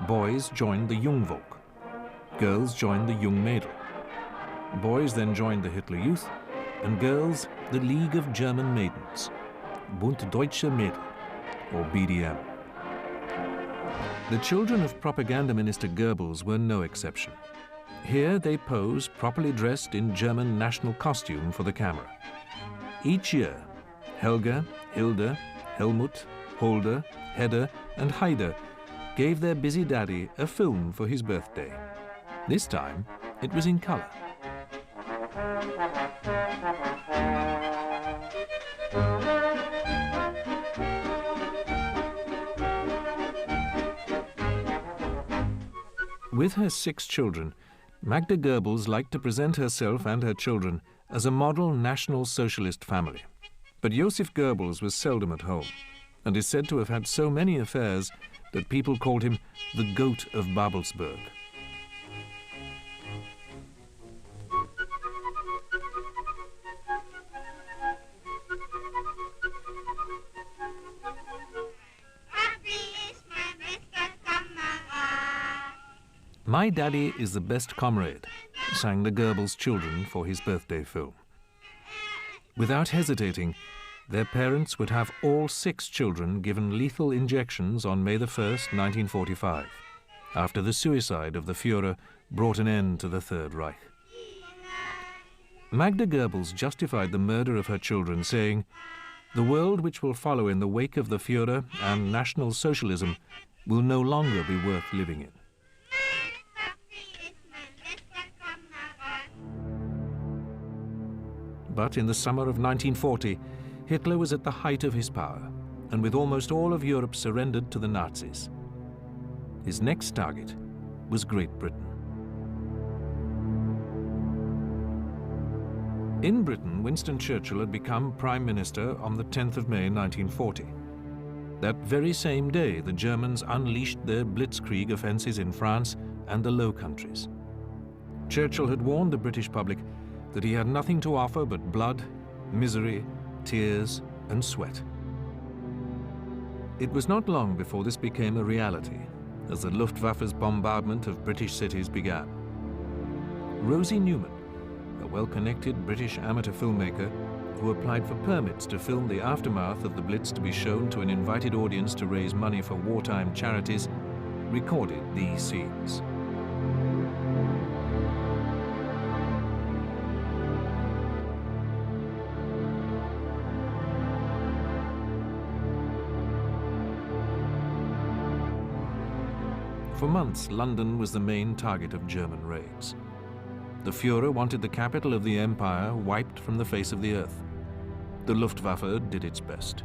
boys joined the Jungvolk. Girls joined the Jungmädel. Boys then joined the Hitler Youth, and girls the League of German Maidens, Bund Deutsche Mädel, or BDM. The children of propaganda minister Goebbels were no exception. Here they pose properly dressed in German national costume for the camera. Each year, Helga, Hilde, Helmut, Holder, Hedda, and Heide gave their busy daddy a film for his birthday. This time, it was in color. With her 6 children, Magda Goebbels liked to present herself and her children as a model National Socialist family. But Joseph Goebbels was seldom at home, and is said to have had so many affairs that people called him the Goat of Babelsberg. "My daddy is the best comrade," sang the Goebbels children for his birthday film. Without hesitating, their parents would have all 6 children given lethal injections on May 1st, 1945, after the suicide of the Führer brought an end to the Third Reich. Magda Goebbels justified the murder of her children, saying, "The world which will follow in the wake of the Führer and National Socialism will no longer be worth living in." But in the summer of 1940, Hitler was at the height of his power, and with almost all of Europe surrendered to the Nazis. His next target was Great Britain. In Britain, Winston Churchill had become Prime Minister on the 10th of May 1940. That very same day, the Germans unleashed their blitzkrieg offensives in France and the Low Countries. Churchill had warned the British public that he had nothing to offer but blood, misery, tears, and sweat. It was not long before this became a reality, as the Luftwaffe's bombardment of British cities began. Rosie Newman, a well-connected British amateur filmmaker who applied for permits to film the aftermath of the Blitz to be shown to an invited audience to raise money for wartime charities, recorded these scenes. For months, London was the main target of German raids. The Führer wanted the capital of the empire wiped from the face of the earth. The Luftwaffe did its best.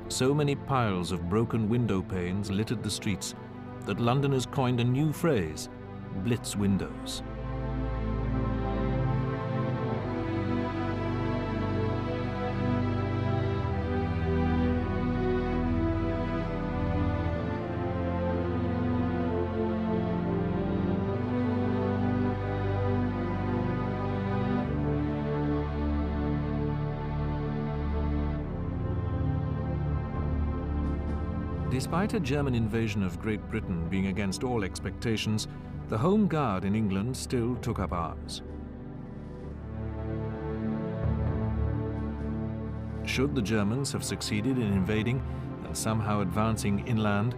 So many piles of broken window panes littered the streets that Londoners coined a new phrase, Blitz windows. Despite a German invasion of Great Britain being against all expectations, the Home Guard in England still took up arms. Should the Germans have succeeded in invading and somehow advancing inland,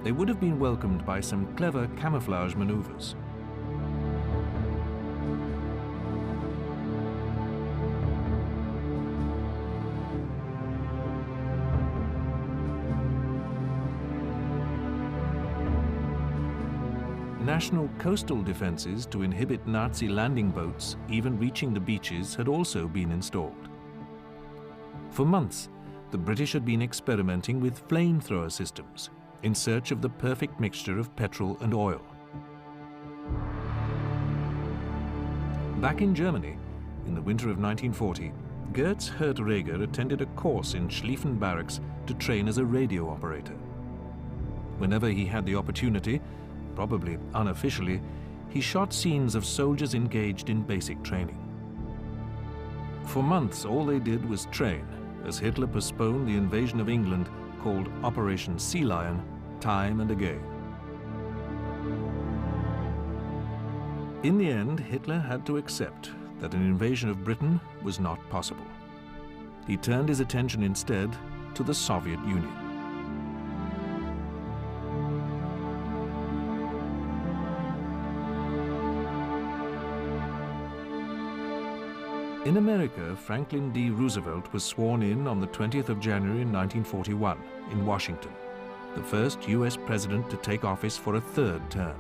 they would have been welcomed by some clever camouflage maneuvers. National coastal defenses to inhibit Nazi landing boats even reaching the beaches had also been installed. For months, the British had been experimenting with flamethrower systems in search of the perfect mixture of petrol and oil. Back in Germany, in the winter of 1940, Götz Hirt-Reger attended a course in Schlieffen Barracks to train as a radio operator. Whenever he had the opportunity, probably unofficially, he shot scenes of soldiers engaged in basic training. For months, all they did was train, as Hitler postponed the invasion of England, called Operation Sea Lion, time and again. In the end, Hitler had to accept that an invasion of Britain was not possible. He turned his attention instead to the Soviet Union. In America, Franklin D. Roosevelt was sworn in on the 20th of January 1941 in Washington, the first US president to take office for a third term.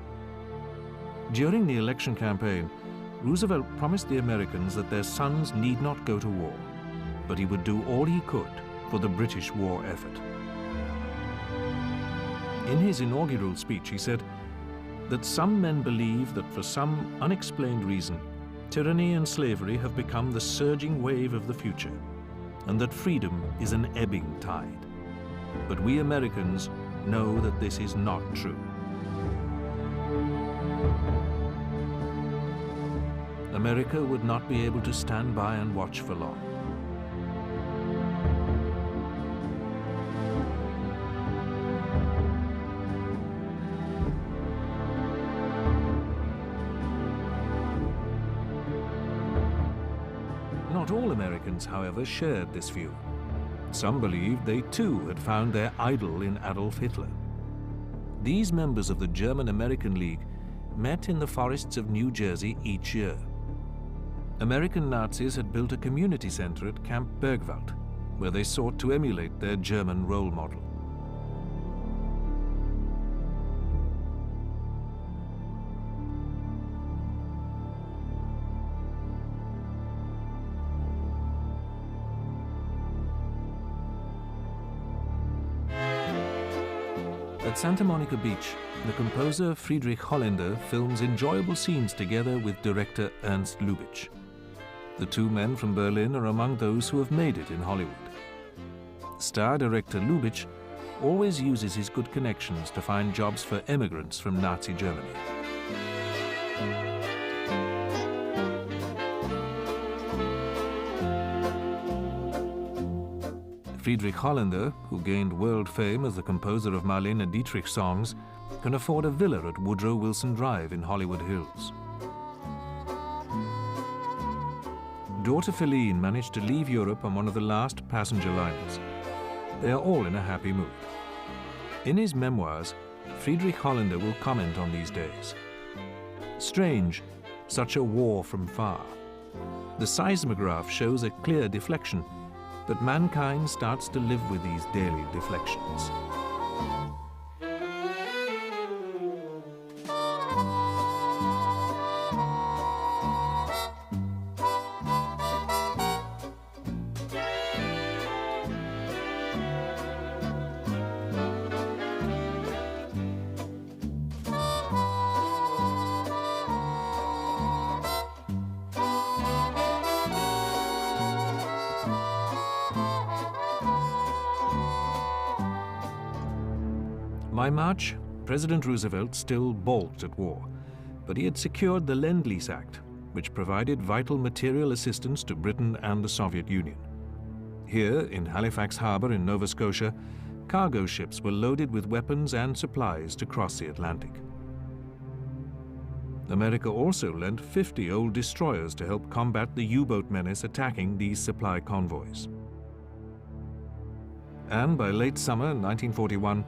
During the election campaign, Roosevelt promised the Americans that their sons need not go to war, but he would do all he could for the British war effort. In his inaugural speech, he said that some men believe that for some unexplained reason, tyranny and slavery have become the surging wave of the future, and that freedom is an ebbing tide. But we Americans know that this is not true. America would not be able to stand by and watch for long. Not all Americans, however, shared this view. Some believed they too had found their idol in Adolf Hitler. These members of the German-American League met in the forests of New Jersey each year. American Nazis had built a community center at Camp Bergwald, where they sought to emulate their German role model. At Santa Monica Beach, the composer Friedrich Holländer films enjoyable scenes together with director Ernst Lubitsch. The two men from Berlin are among those who have made it in Hollywood. Star director Lubitsch always uses his good connections to find jobs for emigrants from Nazi Germany. Friedrich Holländer, who gained world fame as the composer of Marlene Dietrich songs, can afford a villa at Woodrow Wilson Drive in Hollywood Hills. Daughter Feline managed to leave Europe on one of the last passenger liners. They are all in a happy mood. In his memoirs, Friedrich Holländer will comment on these days. Strange, such a war from far. The seismograph shows a clear deflection, but mankind starts to live with these daily deflections. By March, President Roosevelt still balked at war, but he had secured the Lend-Lease Act, which provided vital material assistance to Britain and the Soviet Union. Here, in Halifax Harbor in Nova Scotia, cargo ships were loaded with weapons and supplies to cross the Atlantic. America also lent 50 old destroyers to help combat the U-boat menace attacking these supply convoys. And by late summer 1941,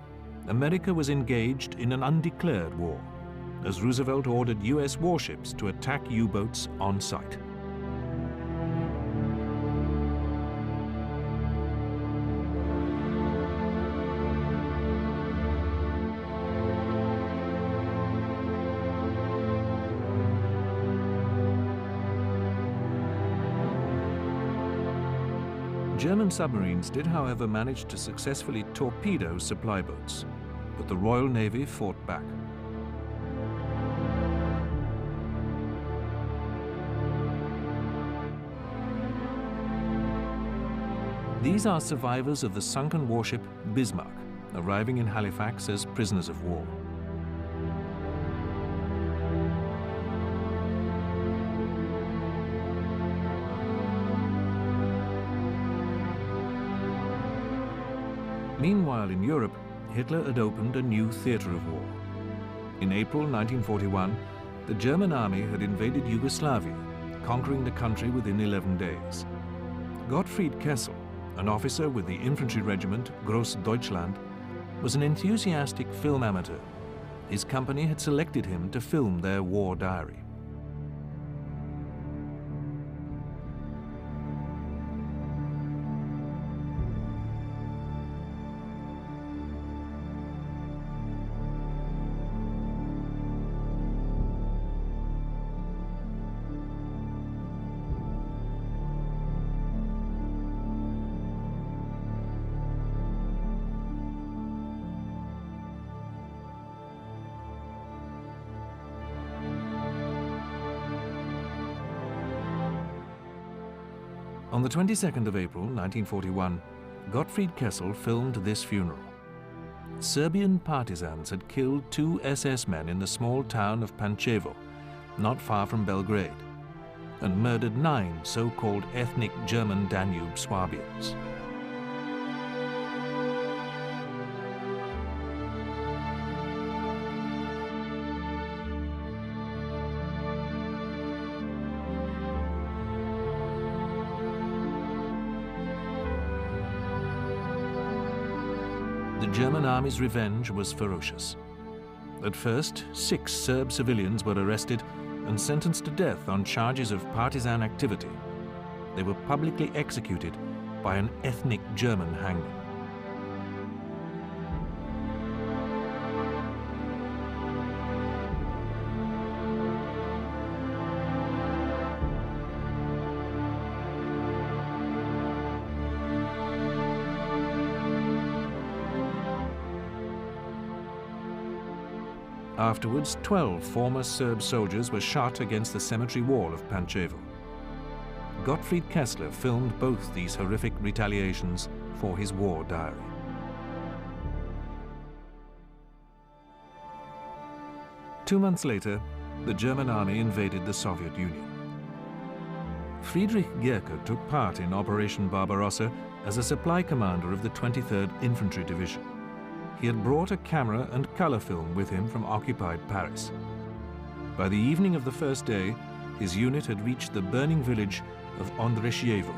America was engaged in an undeclared war, as Roosevelt ordered US warships to attack U-boats on sight. German submarines did, however, manage to successfully torpedo supply boats, but the Royal Navy fought back. These are survivors of the sunken warship Bismarck, arriving in Halifax as prisoners of war. Meanwhile, in Europe, Hitler had opened a new theater of war. In April 1941, the German army had invaded Yugoslavia, conquering the country within 11 days. Gottfried Kessel, an officer with the infantry regiment Großdeutschland, was an enthusiastic film amateur. His company had selected him to film their war diary. On the 22nd of April 1941, Gottfried Kessel filmed this funeral. Serbian partisans had killed 2 SS men in the small town of Pančevo, not far from Belgrade, and murdered 9 so-called ethnic German Danube Swabians. The German army's revenge was ferocious. At first, 6 Serb civilians were arrested and sentenced to death on charges of partisan activity. They were publicly executed by an ethnic German hangman. Afterwards, 12 former Serb soldiers were shot against the cemetery wall of Pančevo. Gottfried Kessler filmed both these horrific retaliations for his war diary. Two months later, the German army invaded the Soviet Union. Friedrich Gerke took part in Operation Barbarossa as a supply commander of the 23rd Infantry Division. He had brought a camera and color film with him from occupied Paris. By the evening of the first day, his unit had reached the burning village of Ondreševo.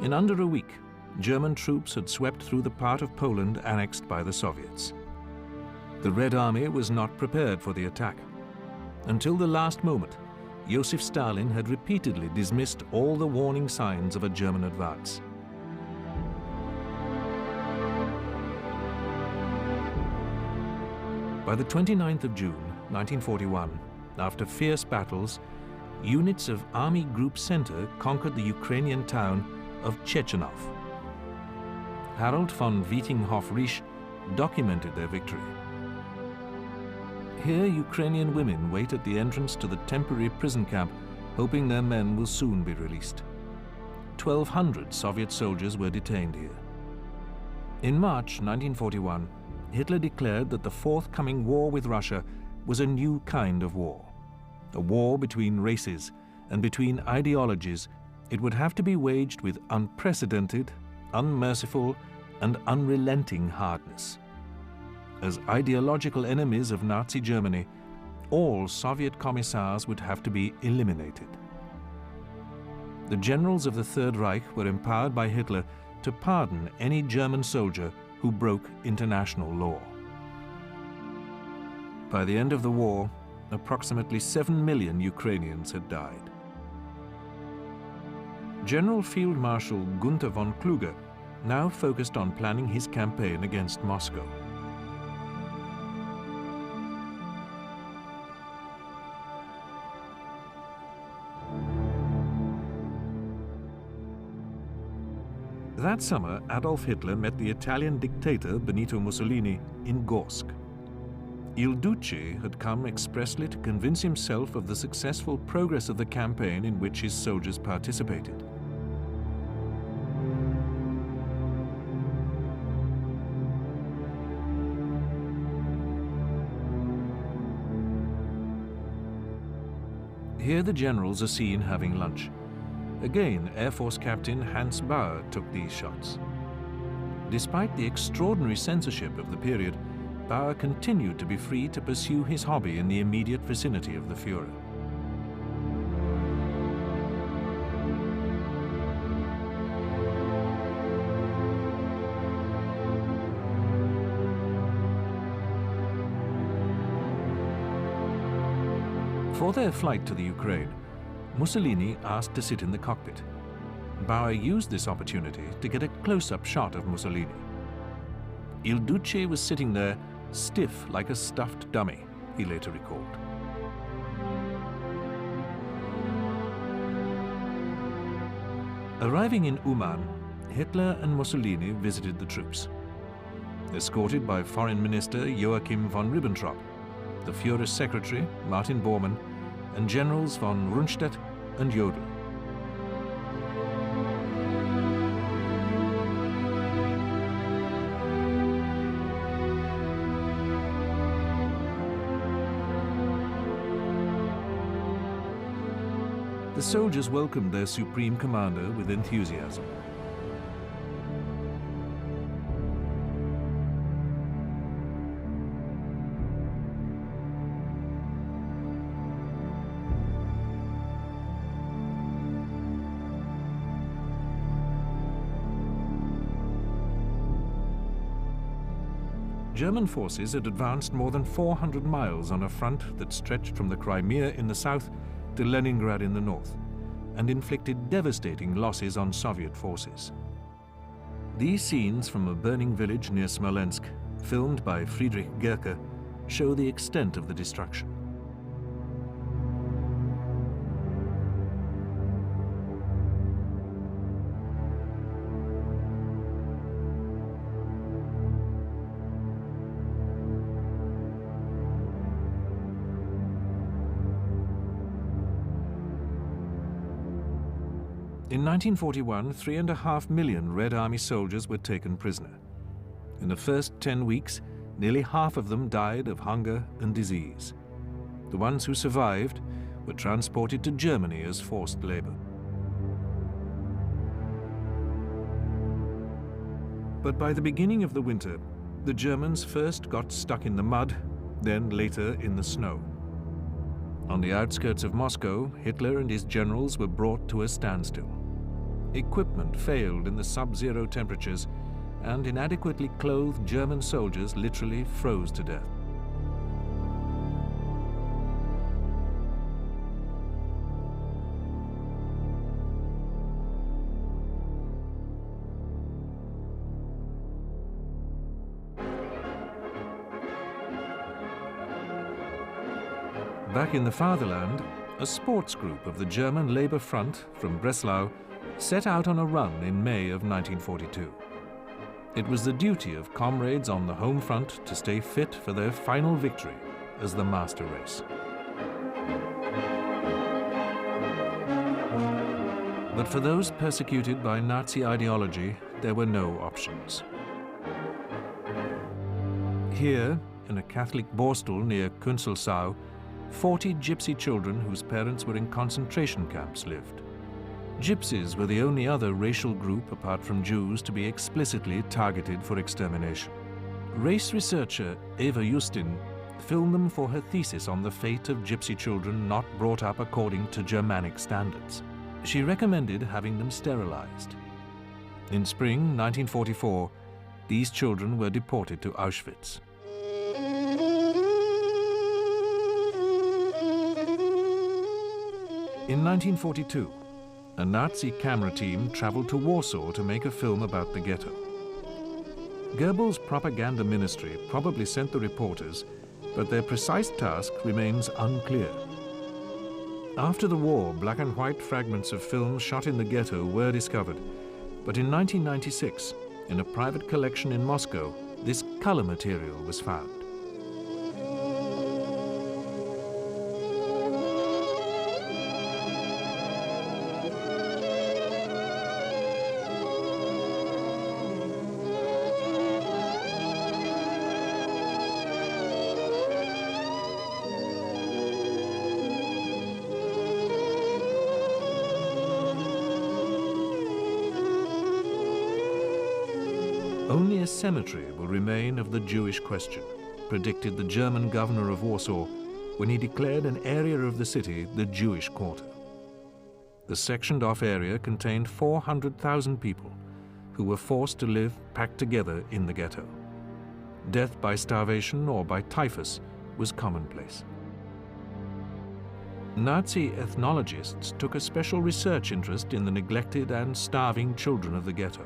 In under a week, German troops had swept through the part of Poland annexed by the Soviets. The Red Army was not prepared for the attack. Until the last moment, Joseph Stalin had repeatedly dismissed all the warning signs of a German advance. By the 29th of June, 1941, after fierce battles, units of Army Group Center conquered the Ukrainian town of Chechenov. Harold von Wietinghoff-Riesch documented their victory. Here, Ukrainian women wait at the entrance to the temporary prison camp, hoping their men will soon be released. 1,200 Soviet soldiers were detained here. In March 1941, Hitler declared that the forthcoming war with Russia was a new kind of war. A war between races and between ideologies. It would have to be waged with unprecedented, unmerciful, and unrelenting hardness. As ideological enemies of Nazi Germany, all Soviet commissars would have to be eliminated. The generals of the Third Reich were empowered by Hitler to pardon any German soldier who broke international law. By the end of the war, approximately 7 million Ukrainians had died. General Field Marshal Gunther von Kluge now focused on planning his campaign against Moscow. That summer, Adolf Hitler met the Italian dictator Benito Mussolini in Gorsk. Il Duce had come expressly to convince himself of the successful progress of the campaign in which his soldiers participated. Here the generals are seen having lunch. Again, Air Force Captain Hans Bauer took these shots. Despite the extraordinary censorship of the period, Bauer continued to be free to pursue his hobby in the immediate vicinity of the Führer. For their flight to the Ukraine, Mussolini asked to sit in the cockpit. Bauer used this opportunity to get a close-up shot of Mussolini. Il Duce was sitting there, stiff like a stuffed dummy, he later recalled. Arriving in Uman, Hitler and Mussolini visited the troops. Escorted by Foreign Minister Joachim von Ribbentrop, the Führer's secretary, Martin Bormann, and generals von Rundstedt and Jodl. The soldiers welcomed their supreme commander with enthusiasm. German forces had advanced more than 400 miles on a front that stretched from the Crimea in the south to Leningrad in the north, and inflicted devastating losses on Soviet forces. These scenes from a burning village near Smolensk, filmed by Friedrich Gerke, show the extent of the destruction. In 1941, 3.5 million Red Army soldiers were taken prisoner. In the first 10 weeks, nearly half of them died of hunger and disease. The ones who survived were transported to Germany as forced labor. But by the beginning of the winter, the Germans first got stuck in the mud, then later in the snow. On the outskirts of Moscow, Hitler and his generals were brought to a standstill. Equipment failed in the sub-zero temperatures, and inadequately clothed German soldiers literally froze to death. Back in the fatherland, a sports group of the German Labour Front from Breslau set out on a run in May of 1942. It was the duty of comrades on the home front to stay fit for their final victory as the master race. But for those persecuted by Nazi ideology, there were no options. Here, in a Catholic borstal near Künzelsau, 40 gypsy children whose parents were in concentration camps lived. Gypsies were the only other racial group apart from Jews to be explicitly targeted for extermination. Race researcher Eva Justin filmed them for her thesis on the fate of gypsy children not brought up according to Germanic standards. She recommended having them sterilized. In spring 1944, these children were deported to Auschwitz. In 1942, a Nazi camera team traveled to Warsaw to make a film about the ghetto. Goebbels' propaganda ministry probably sent the reporters, but their precise task remains unclear. After the war, black and white fragments of films shot in the ghetto were discovered, but in 1996, in a private collection in Moscow, this color material was found. Only a cemetery will remain of the Jewish question, predicted the German governor of Warsaw when he declared an area of the city the Jewish Quarter. The sectioned-off area contained 400,000 people who were forced to live packed together in the ghetto. Death by starvation or by typhus was commonplace. Nazi ethnologists took a special research interest in the neglected and starving children of the ghetto.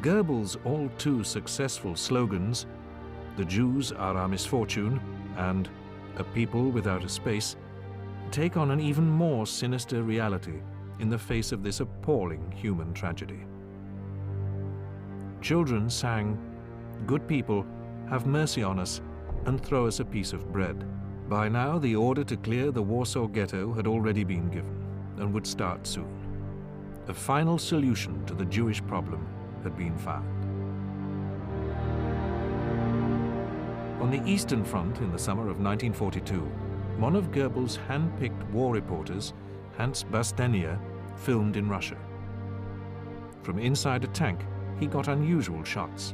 Goebbels' all too successful slogans, "The Jews are our misfortune" and "A people without a space," take on an even more sinister reality in the face of this appalling human tragedy. Children sang, "Good people, have mercy on us and throw us a piece of bread." By now, the order to clear the Warsaw ghetto had already been given and would start soon. A final solution to the Jewish problem had been found. On the Eastern Front in the summer of 1942, one of Goebbels' hand-picked war reporters, Hans Bastenia, filmed in Russia. From inside a tank, he got unusual shots.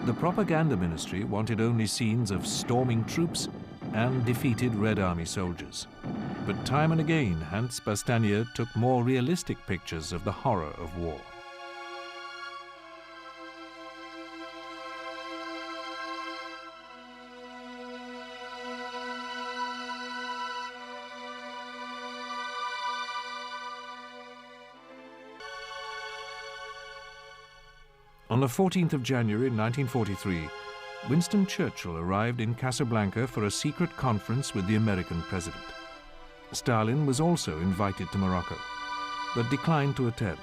The propaganda ministry wanted only scenes of storming troops and defeated Red Army soldiers. But time and again, Hans Bastania took more realistic pictures of the horror of war. On the 14th of January 1943, Winston Churchill arrived in Casablanca for a secret conference with the American president. Stalin was also invited to Morocco, but declined to attend,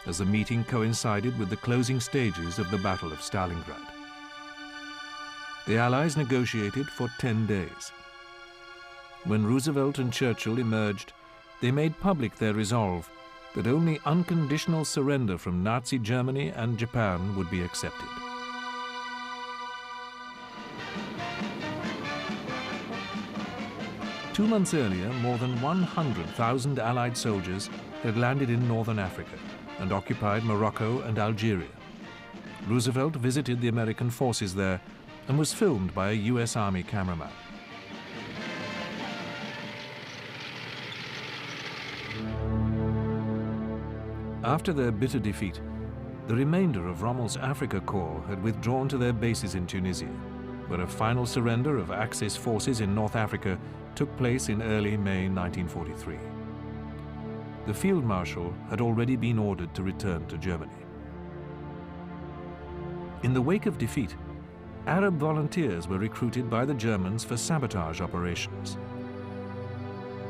as the meeting coincided with the closing stages of the Battle of Stalingrad. The Allies negotiated for 10 days. When Roosevelt and Churchill emerged, they made public their resolve that only unconditional surrender from Nazi Germany and Japan would be accepted. Two months earlier, more than 100,000 Allied soldiers had landed in northern Africa and occupied Morocco and Algeria. Roosevelt visited the American forces there and was filmed by a US Army cameraman. After their bitter defeat, the remainder of Rommel's Africa Corps had withdrawn to their bases in Tunisia, where a final surrender of Axis forces in North Africa took place in early May 1943. The Field Marshal had already been ordered to return to Germany. In the wake of defeat, Arab volunteers were recruited by the Germans for sabotage operations.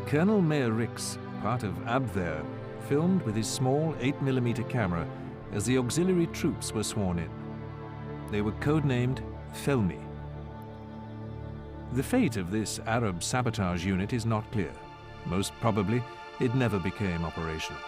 Colonel Meyer Rix, part of Abwehr, filmed with his small 8mm camera as the auxiliary troops were sworn in. They were codenamed Felmi. The fate of this Arab sabotage unit is not clear. Most probably, it never became operational.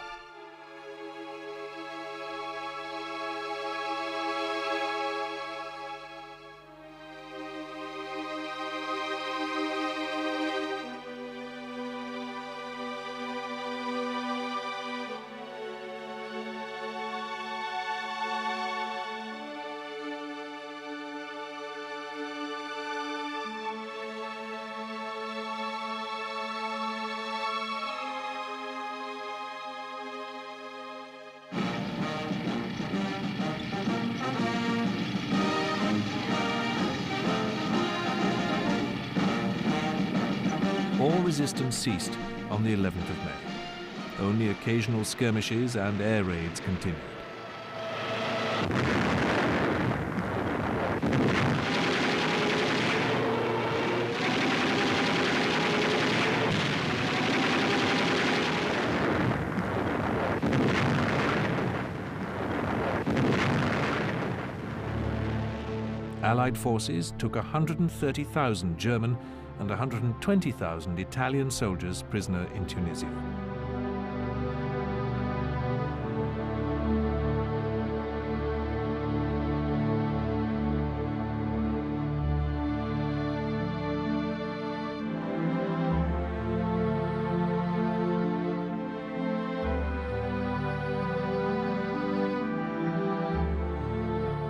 All resistance ceased on the 11th of May. Only occasional skirmishes and air raids continued. Allied forces took 130,000 German and 120,000 Italian soldiers prisoner in Tunisia.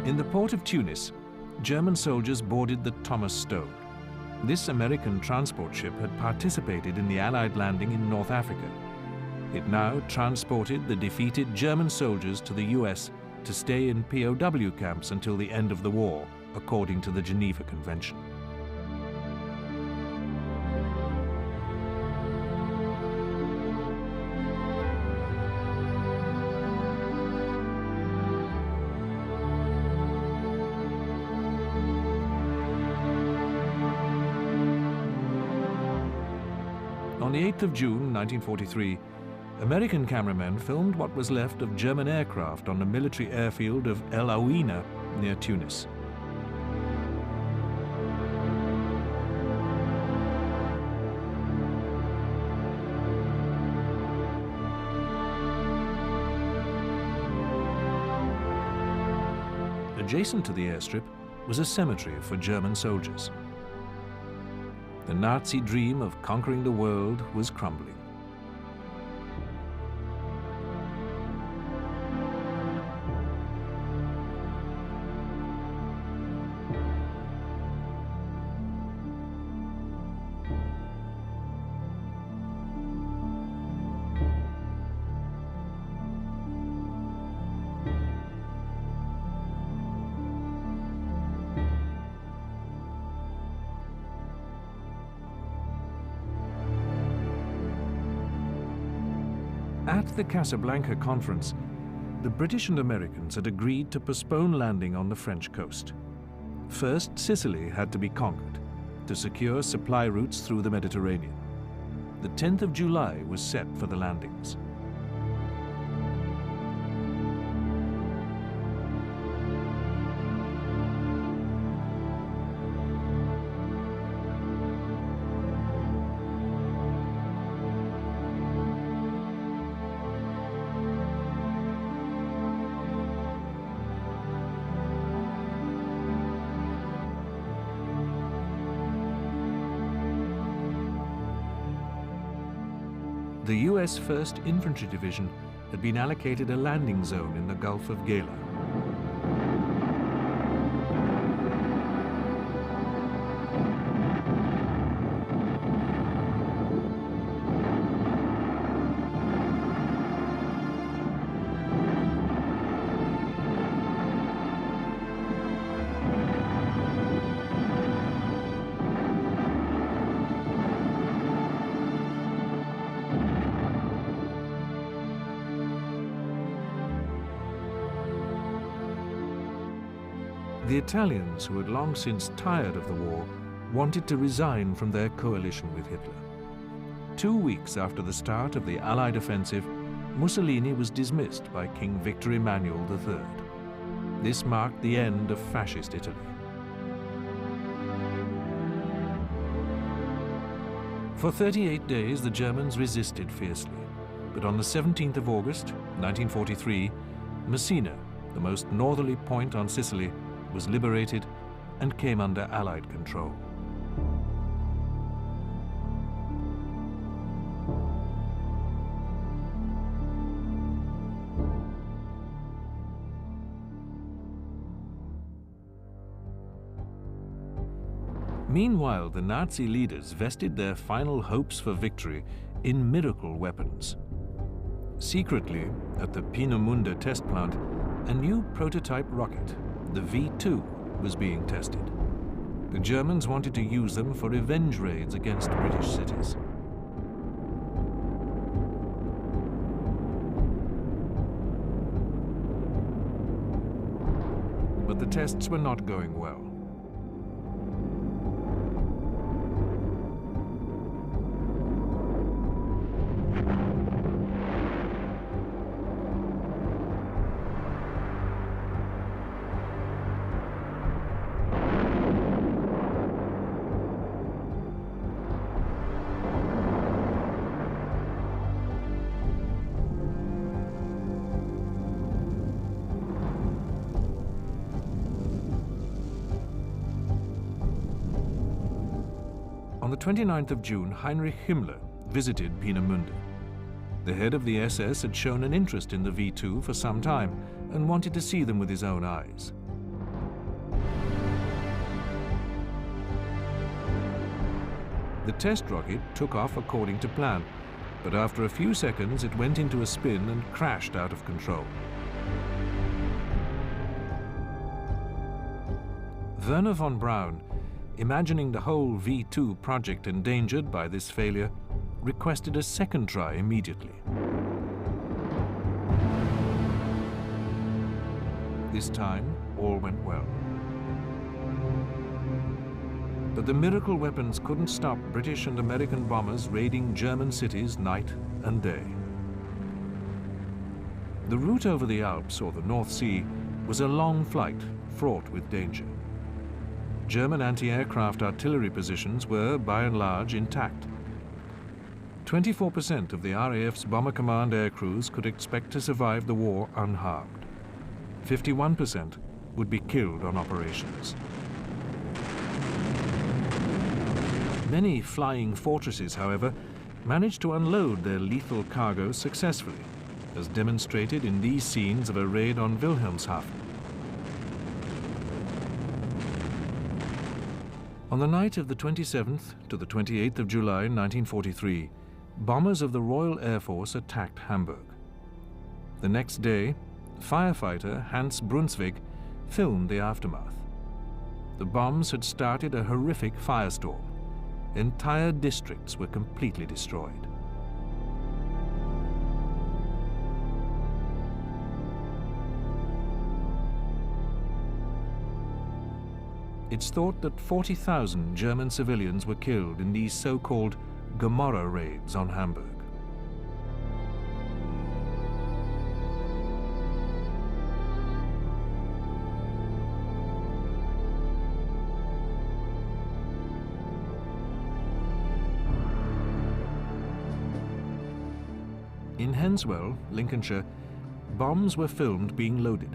In the port of Tunis, German soldiers boarded the Thomas Stone. This American transport ship had participated in the Allied landing in North Africa. It now transported the defeated German soldiers to the US to stay in POW camps until the end of the war, according to the Geneva Convention. On the 8th of June 1943, American cameramen filmed what was left of German aircraft on the military airfield of El Aouina near Tunis. Adjacent to the airstrip was a cemetery for German soldiers. The Nazi dream of conquering the world was crumbling. At the Casablanca conference, the British and Americans had agreed to postpone landing on the French coast. First, Sicily had to be conquered to secure supply routes through the Mediterranean. The 10th of July was set for the landings. The US 1st Infantry Division had been allocated a landing zone in the Gulf of Gela. The Italians, who had long since tired of the war, wanted to resign from their coalition with Hitler. 2 weeks after the start of the Allied offensive, Mussolini was dismissed by King Victor Emmanuel III. This marked the end of fascist Italy. For 38 days, the Germans resisted fiercely. But on the 17th of August, 1943, Messina, the most northerly point on Sicily, was liberated and came under Allied control. Meanwhile, the Nazi leaders vested their final hopes for victory in miracle weapons. Secretly, at the Peenemünde test plant, a new prototype rocket, the V2, was being tested. The Germans wanted to use them for revenge raids against British cities. But the tests were not going well. On the 29th of June, Heinrich Himmler visited Peenemünde. The head of the SS had shown an interest in the V2 for some time and wanted to see them with his own eyes. The test rocket took off according to plan, but after a few seconds it went into a spin and crashed out of control. Werner von Braun, imagining the whole V2 project endangered by this failure, requested a second try immediately. This time, all went well. But the miracle weapons couldn't stop British and American bombers raiding German cities night and day. The route over the Alps or the North Sea was a long flight fraught with danger. German anti-aircraft artillery positions were, by and large, intact. 24% of the RAF's Bomber Command air crews could expect to survive the war unharmed. 51% would be killed on operations. Many flying fortresses, however, managed to unload their lethal cargo successfully, as demonstrated in these scenes of a raid on Wilhelmshaven. On the night of the 27th to the 28th of July 1943, bombers of the Royal Air Force attacked Hamburg. The next day, firefighter Hans Brunswick filmed the aftermath. The bombs had started a horrific firestorm. Entire districts were completely destroyed. It's thought that 40,000 German civilians were killed in these so-called Gomorrah raids on Hamburg. In Henswell, Lincolnshire, bombs were filmed being loaded.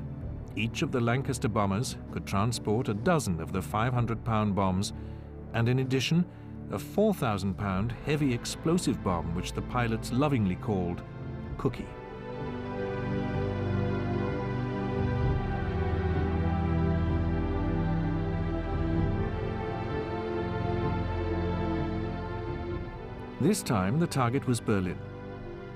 Each of the Lancaster bombers could transport a dozen of the 500-pound bombs, and in addition, a 4,000-pound heavy explosive bomb which the pilots lovingly called Cookie. This time, the target was Berlin.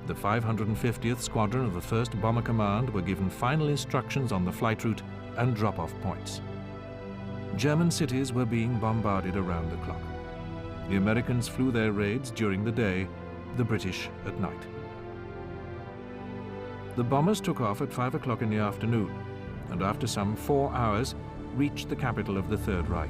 The 550th Squadron of the 1st Bomber Command were given final instructions on the flight route and drop-off points. German cities were being bombarded around the clock. The Americans flew their raids during the day, the British at night. The bombers took off at 5 o'clock in the afternoon, and after some 4 hours, reached the capital of the Third Reich.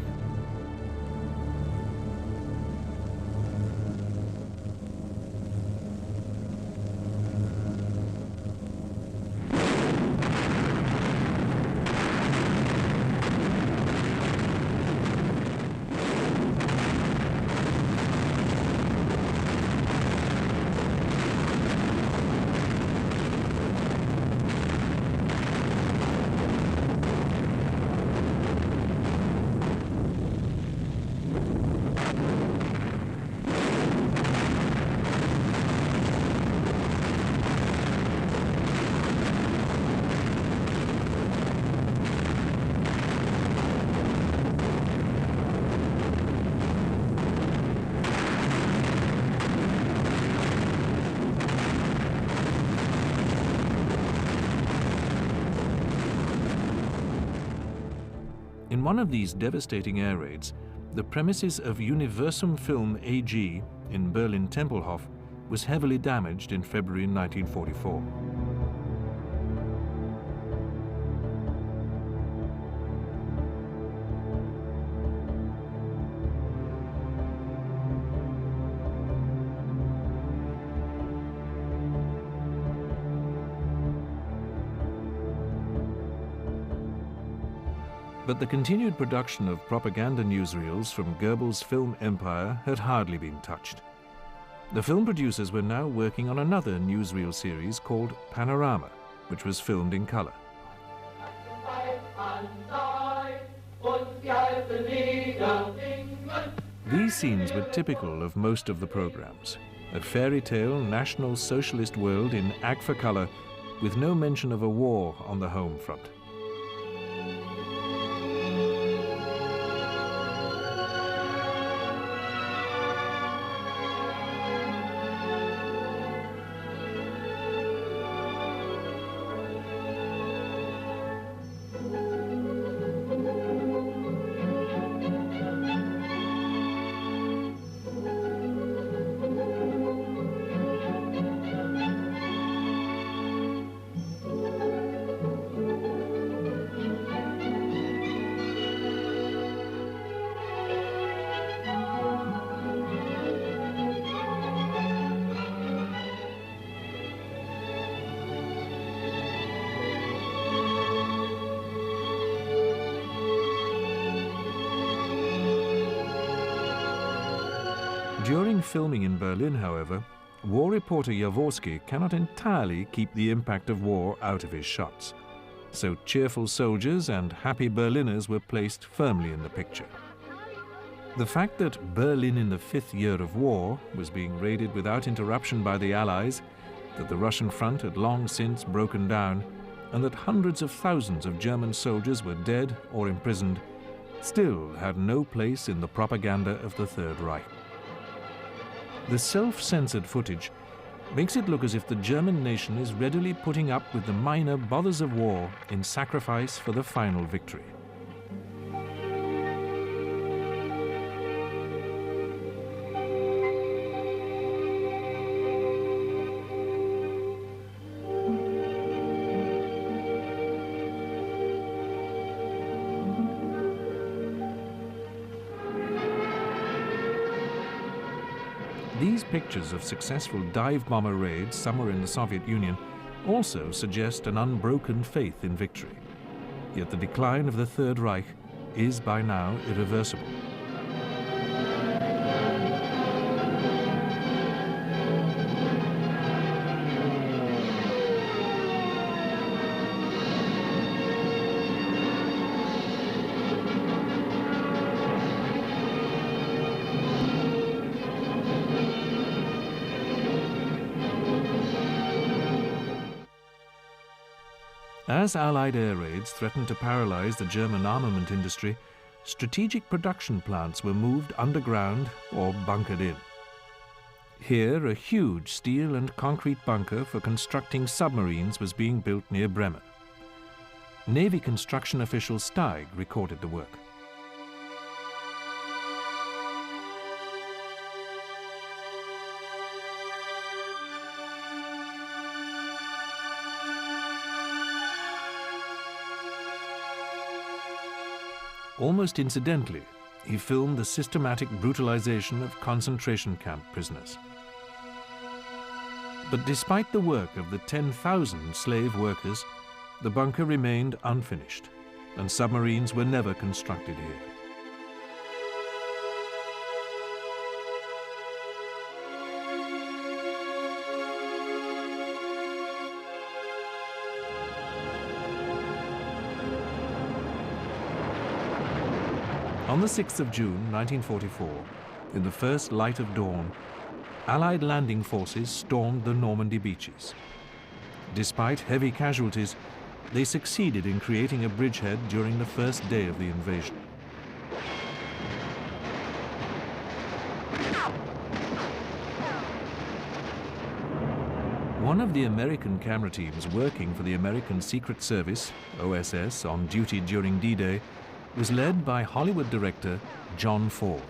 In one of these devastating air raids, the premises of Universum Film AG in Berlin-Tempelhof was heavily damaged in February 1944. But the continued production of propaganda newsreels from Goebbels' film empire had hardly been touched. The film producers were now working on another newsreel series called Panorama, which was filmed in color. These scenes were typical of most of the programs. A fairy tale National Socialist world in Agfacolor with no mention of a war on the home front. During filming in Berlin, however, war reporter Jaworski cannot entirely keep the impact of war out of his shots. So cheerful soldiers and happy Berliners were placed firmly in the picture. The fact that Berlin in the 5th year of war was being raided without interruption by the Allies, that the Russian front had long since broken down, and that hundreds of thousands of German soldiers were dead or imprisoned, still had no place in the propaganda of the Third Reich. The self-censored footage makes it look as if the German nation is readily putting up with the minor bothers of war in sacrifice for the final victory. These pictures of successful dive bomber raids somewhere in the Soviet Union also suggest an unbroken faith in victory. Yet the decline of the Third Reich is by now irreversible. As Allied air raids threatened to paralyze the German armament industry, strategic production plants were moved underground or bunkered in. Here, a huge steel and concrete bunker for constructing submarines was being built near Bremen. Navy construction official Steig recorded the work. Almost incidentally, he filmed the systematic brutalization of concentration camp prisoners. But despite the work of the 10,000 slave workers, the bunker remained unfinished, and submarines were never constructed here. On the 6th of June 1944, in the first light of dawn, Allied landing forces stormed the Normandy beaches. Despite heavy casualties, they succeeded in creating a bridgehead during the first day of the invasion. One of the American camera teams working for the American Secret Service, OSS, on duty during D-Day was led by Hollywood director John Ford.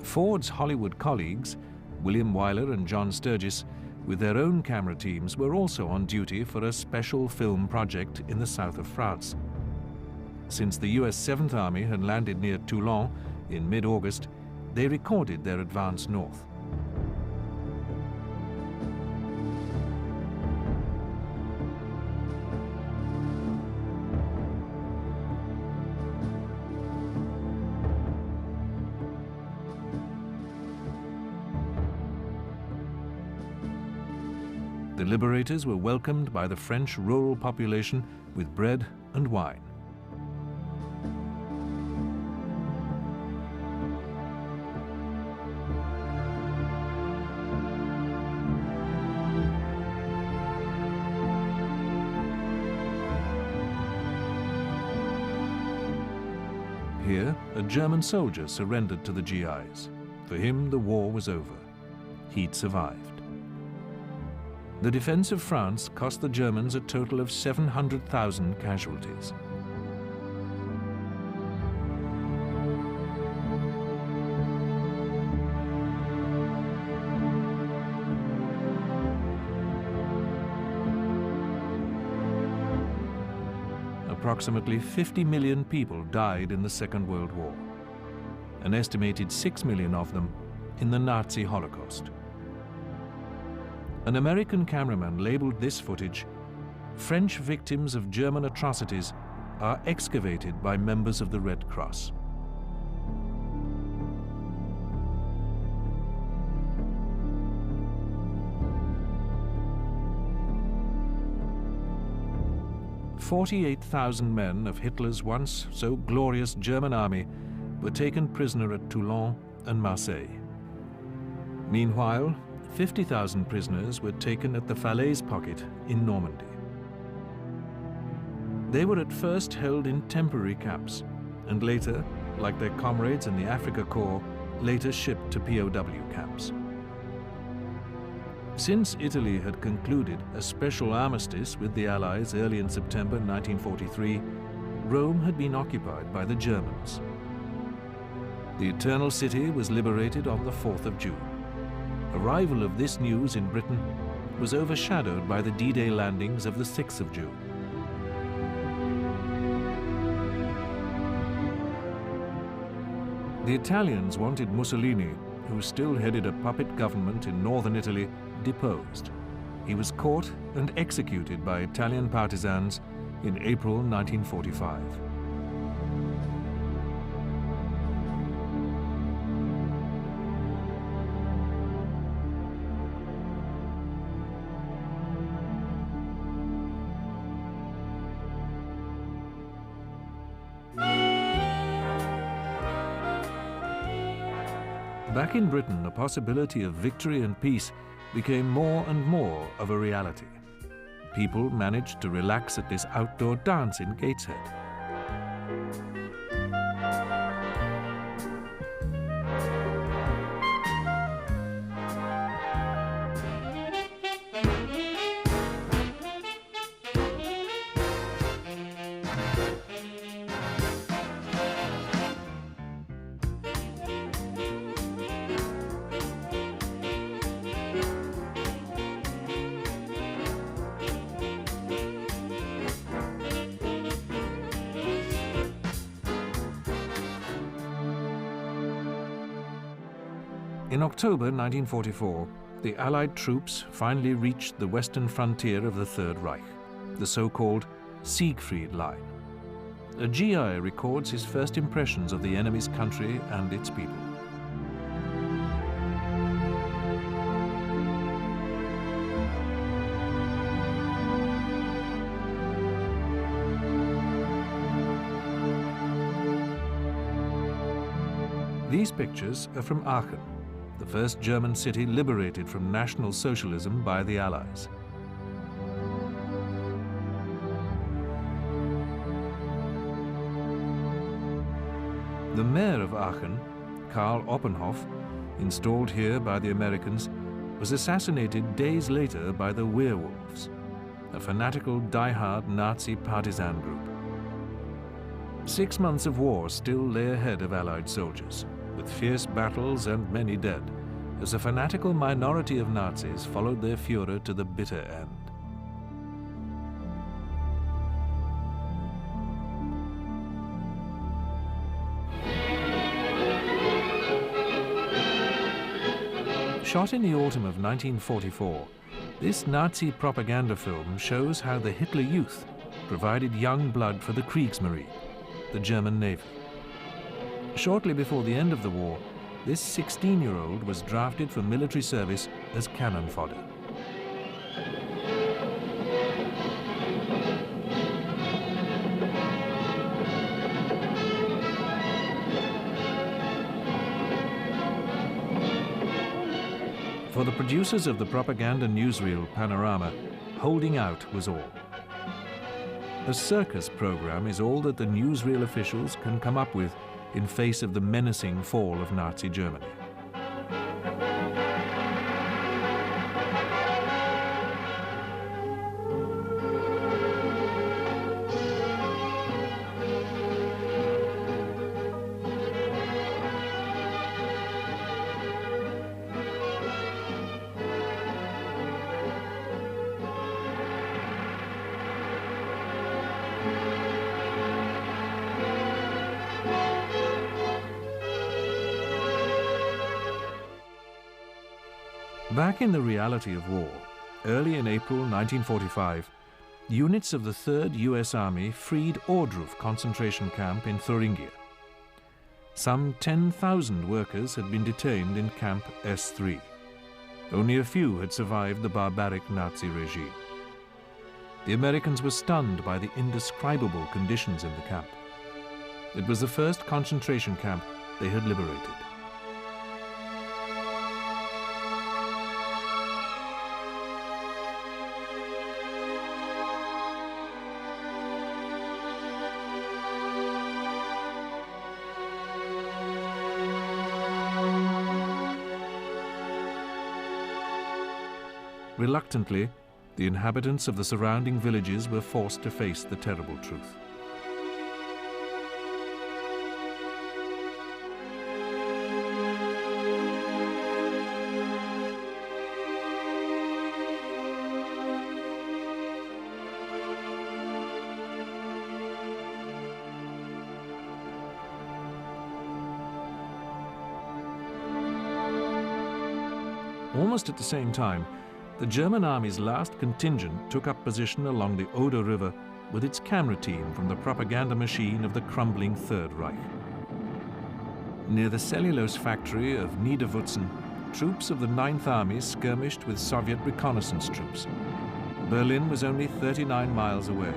Ford's Hollywood colleagues, William Wyler and John Sturgis, with their own camera teams, were also on duty for a special film project in the south of France. Since the US 7th Army had landed near Toulon in mid-August, they recorded their advance north. The liberators were welcomed by the French rural population with bread and wine. Here, a German soldier surrendered to the GIs. For him, the war was over. He'd survived. The defense of France cost the Germans a total of 700,000 casualties. Approximately 50 million people died in the Second World War, an estimated 6 million of them in the Nazi Holocaust. An American cameraman labeled this footage, "French victims of German atrocities are excavated by members of the Red Cross." "48,000 men of Hitler's once so glorious German army were taken prisoner at Toulon and Marseille. Meanwhile, 50,000 prisoners were taken at the Falaise pocket in Normandy. They were at first held in temporary camps, and later, like their comrades in the Afrika Korps, later shipped to POW camps. Since Italy had concluded a special armistice with the Allies early in September 1943, Rome had been occupied by the Germans. The Eternal City was liberated on the 4th of June. Arrival of this news in Britain was overshadowed by the D-Day landings of the 6th of June. The Italians wanted Mussolini, who still headed a puppet government in northern Italy, deposed. He was caught and executed by Italian partisans in April 1945. Back in Britain, the possibility of victory and peace became more and more of a reality. People managed to relax at this outdoor dance in Gateshead. In October 1944, the Allied troops finally reached the western frontier of the Third Reich, the so-called Siegfried Line. A GI records his first impressions of the enemy's country and its people. These pictures are from Aachen, the first German city liberated from National Socialism by the Allies. The mayor of Aachen, Karl Oppenhoff, installed here by the Americans, was assassinated days later by the Werewolves, a fanatical, die-hard Nazi partisan group. 6 months of war still lay ahead of Allied soldiers, with fierce battles and many dead, as a fanatical minority of Nazis followed their Führer to the bitter end. Shot in the autumn of 1944, this Nazi propaganda film shows how the Hitler Youth provided young blood for the Kriegsmarine, the German Navy. Shortly before the end of the war, this 16-year-old was drafted for military service as cannon fodder. For the producers of the propaganda newsreel Panorama, holding out was all. A circus program is all that the newsreel officials can come up with in face of the menacing fall of Nazi Germany. Back in the reality of war, early in April 1945, units of the 3rd US Army freed Ohrdruf concentration camp in Thuringia. Some 10,000 workers had been detained in Camp S3. Only a few had survived the barbaric Nazi regime. The Americans were stunned by the indescribable conditions in the camp. It was the first concentration camp they had liberated. Reluctantly, the inhabitants of the surrounding villages were forced to face the terrible truth. Almost at the same time, the German army's last contingent took up position along the Oder River with its camera team from the propaganda machine of the crumbling Third Reich. Near the cellulose factory of Niederwutzen, troops of the 9th Army skirmished with Soviet reconnaissance troops. Berlin was only 39 miles away.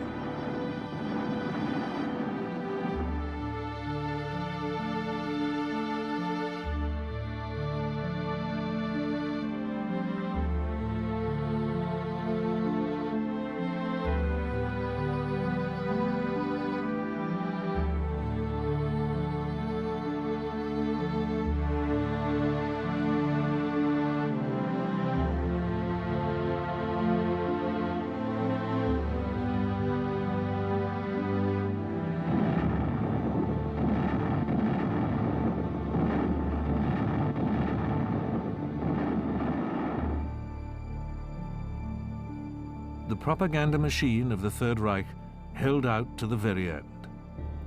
The propaganda machine of the Third Reich held out to the very end,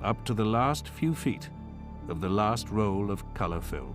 up to the last few feet of the last roll of color film.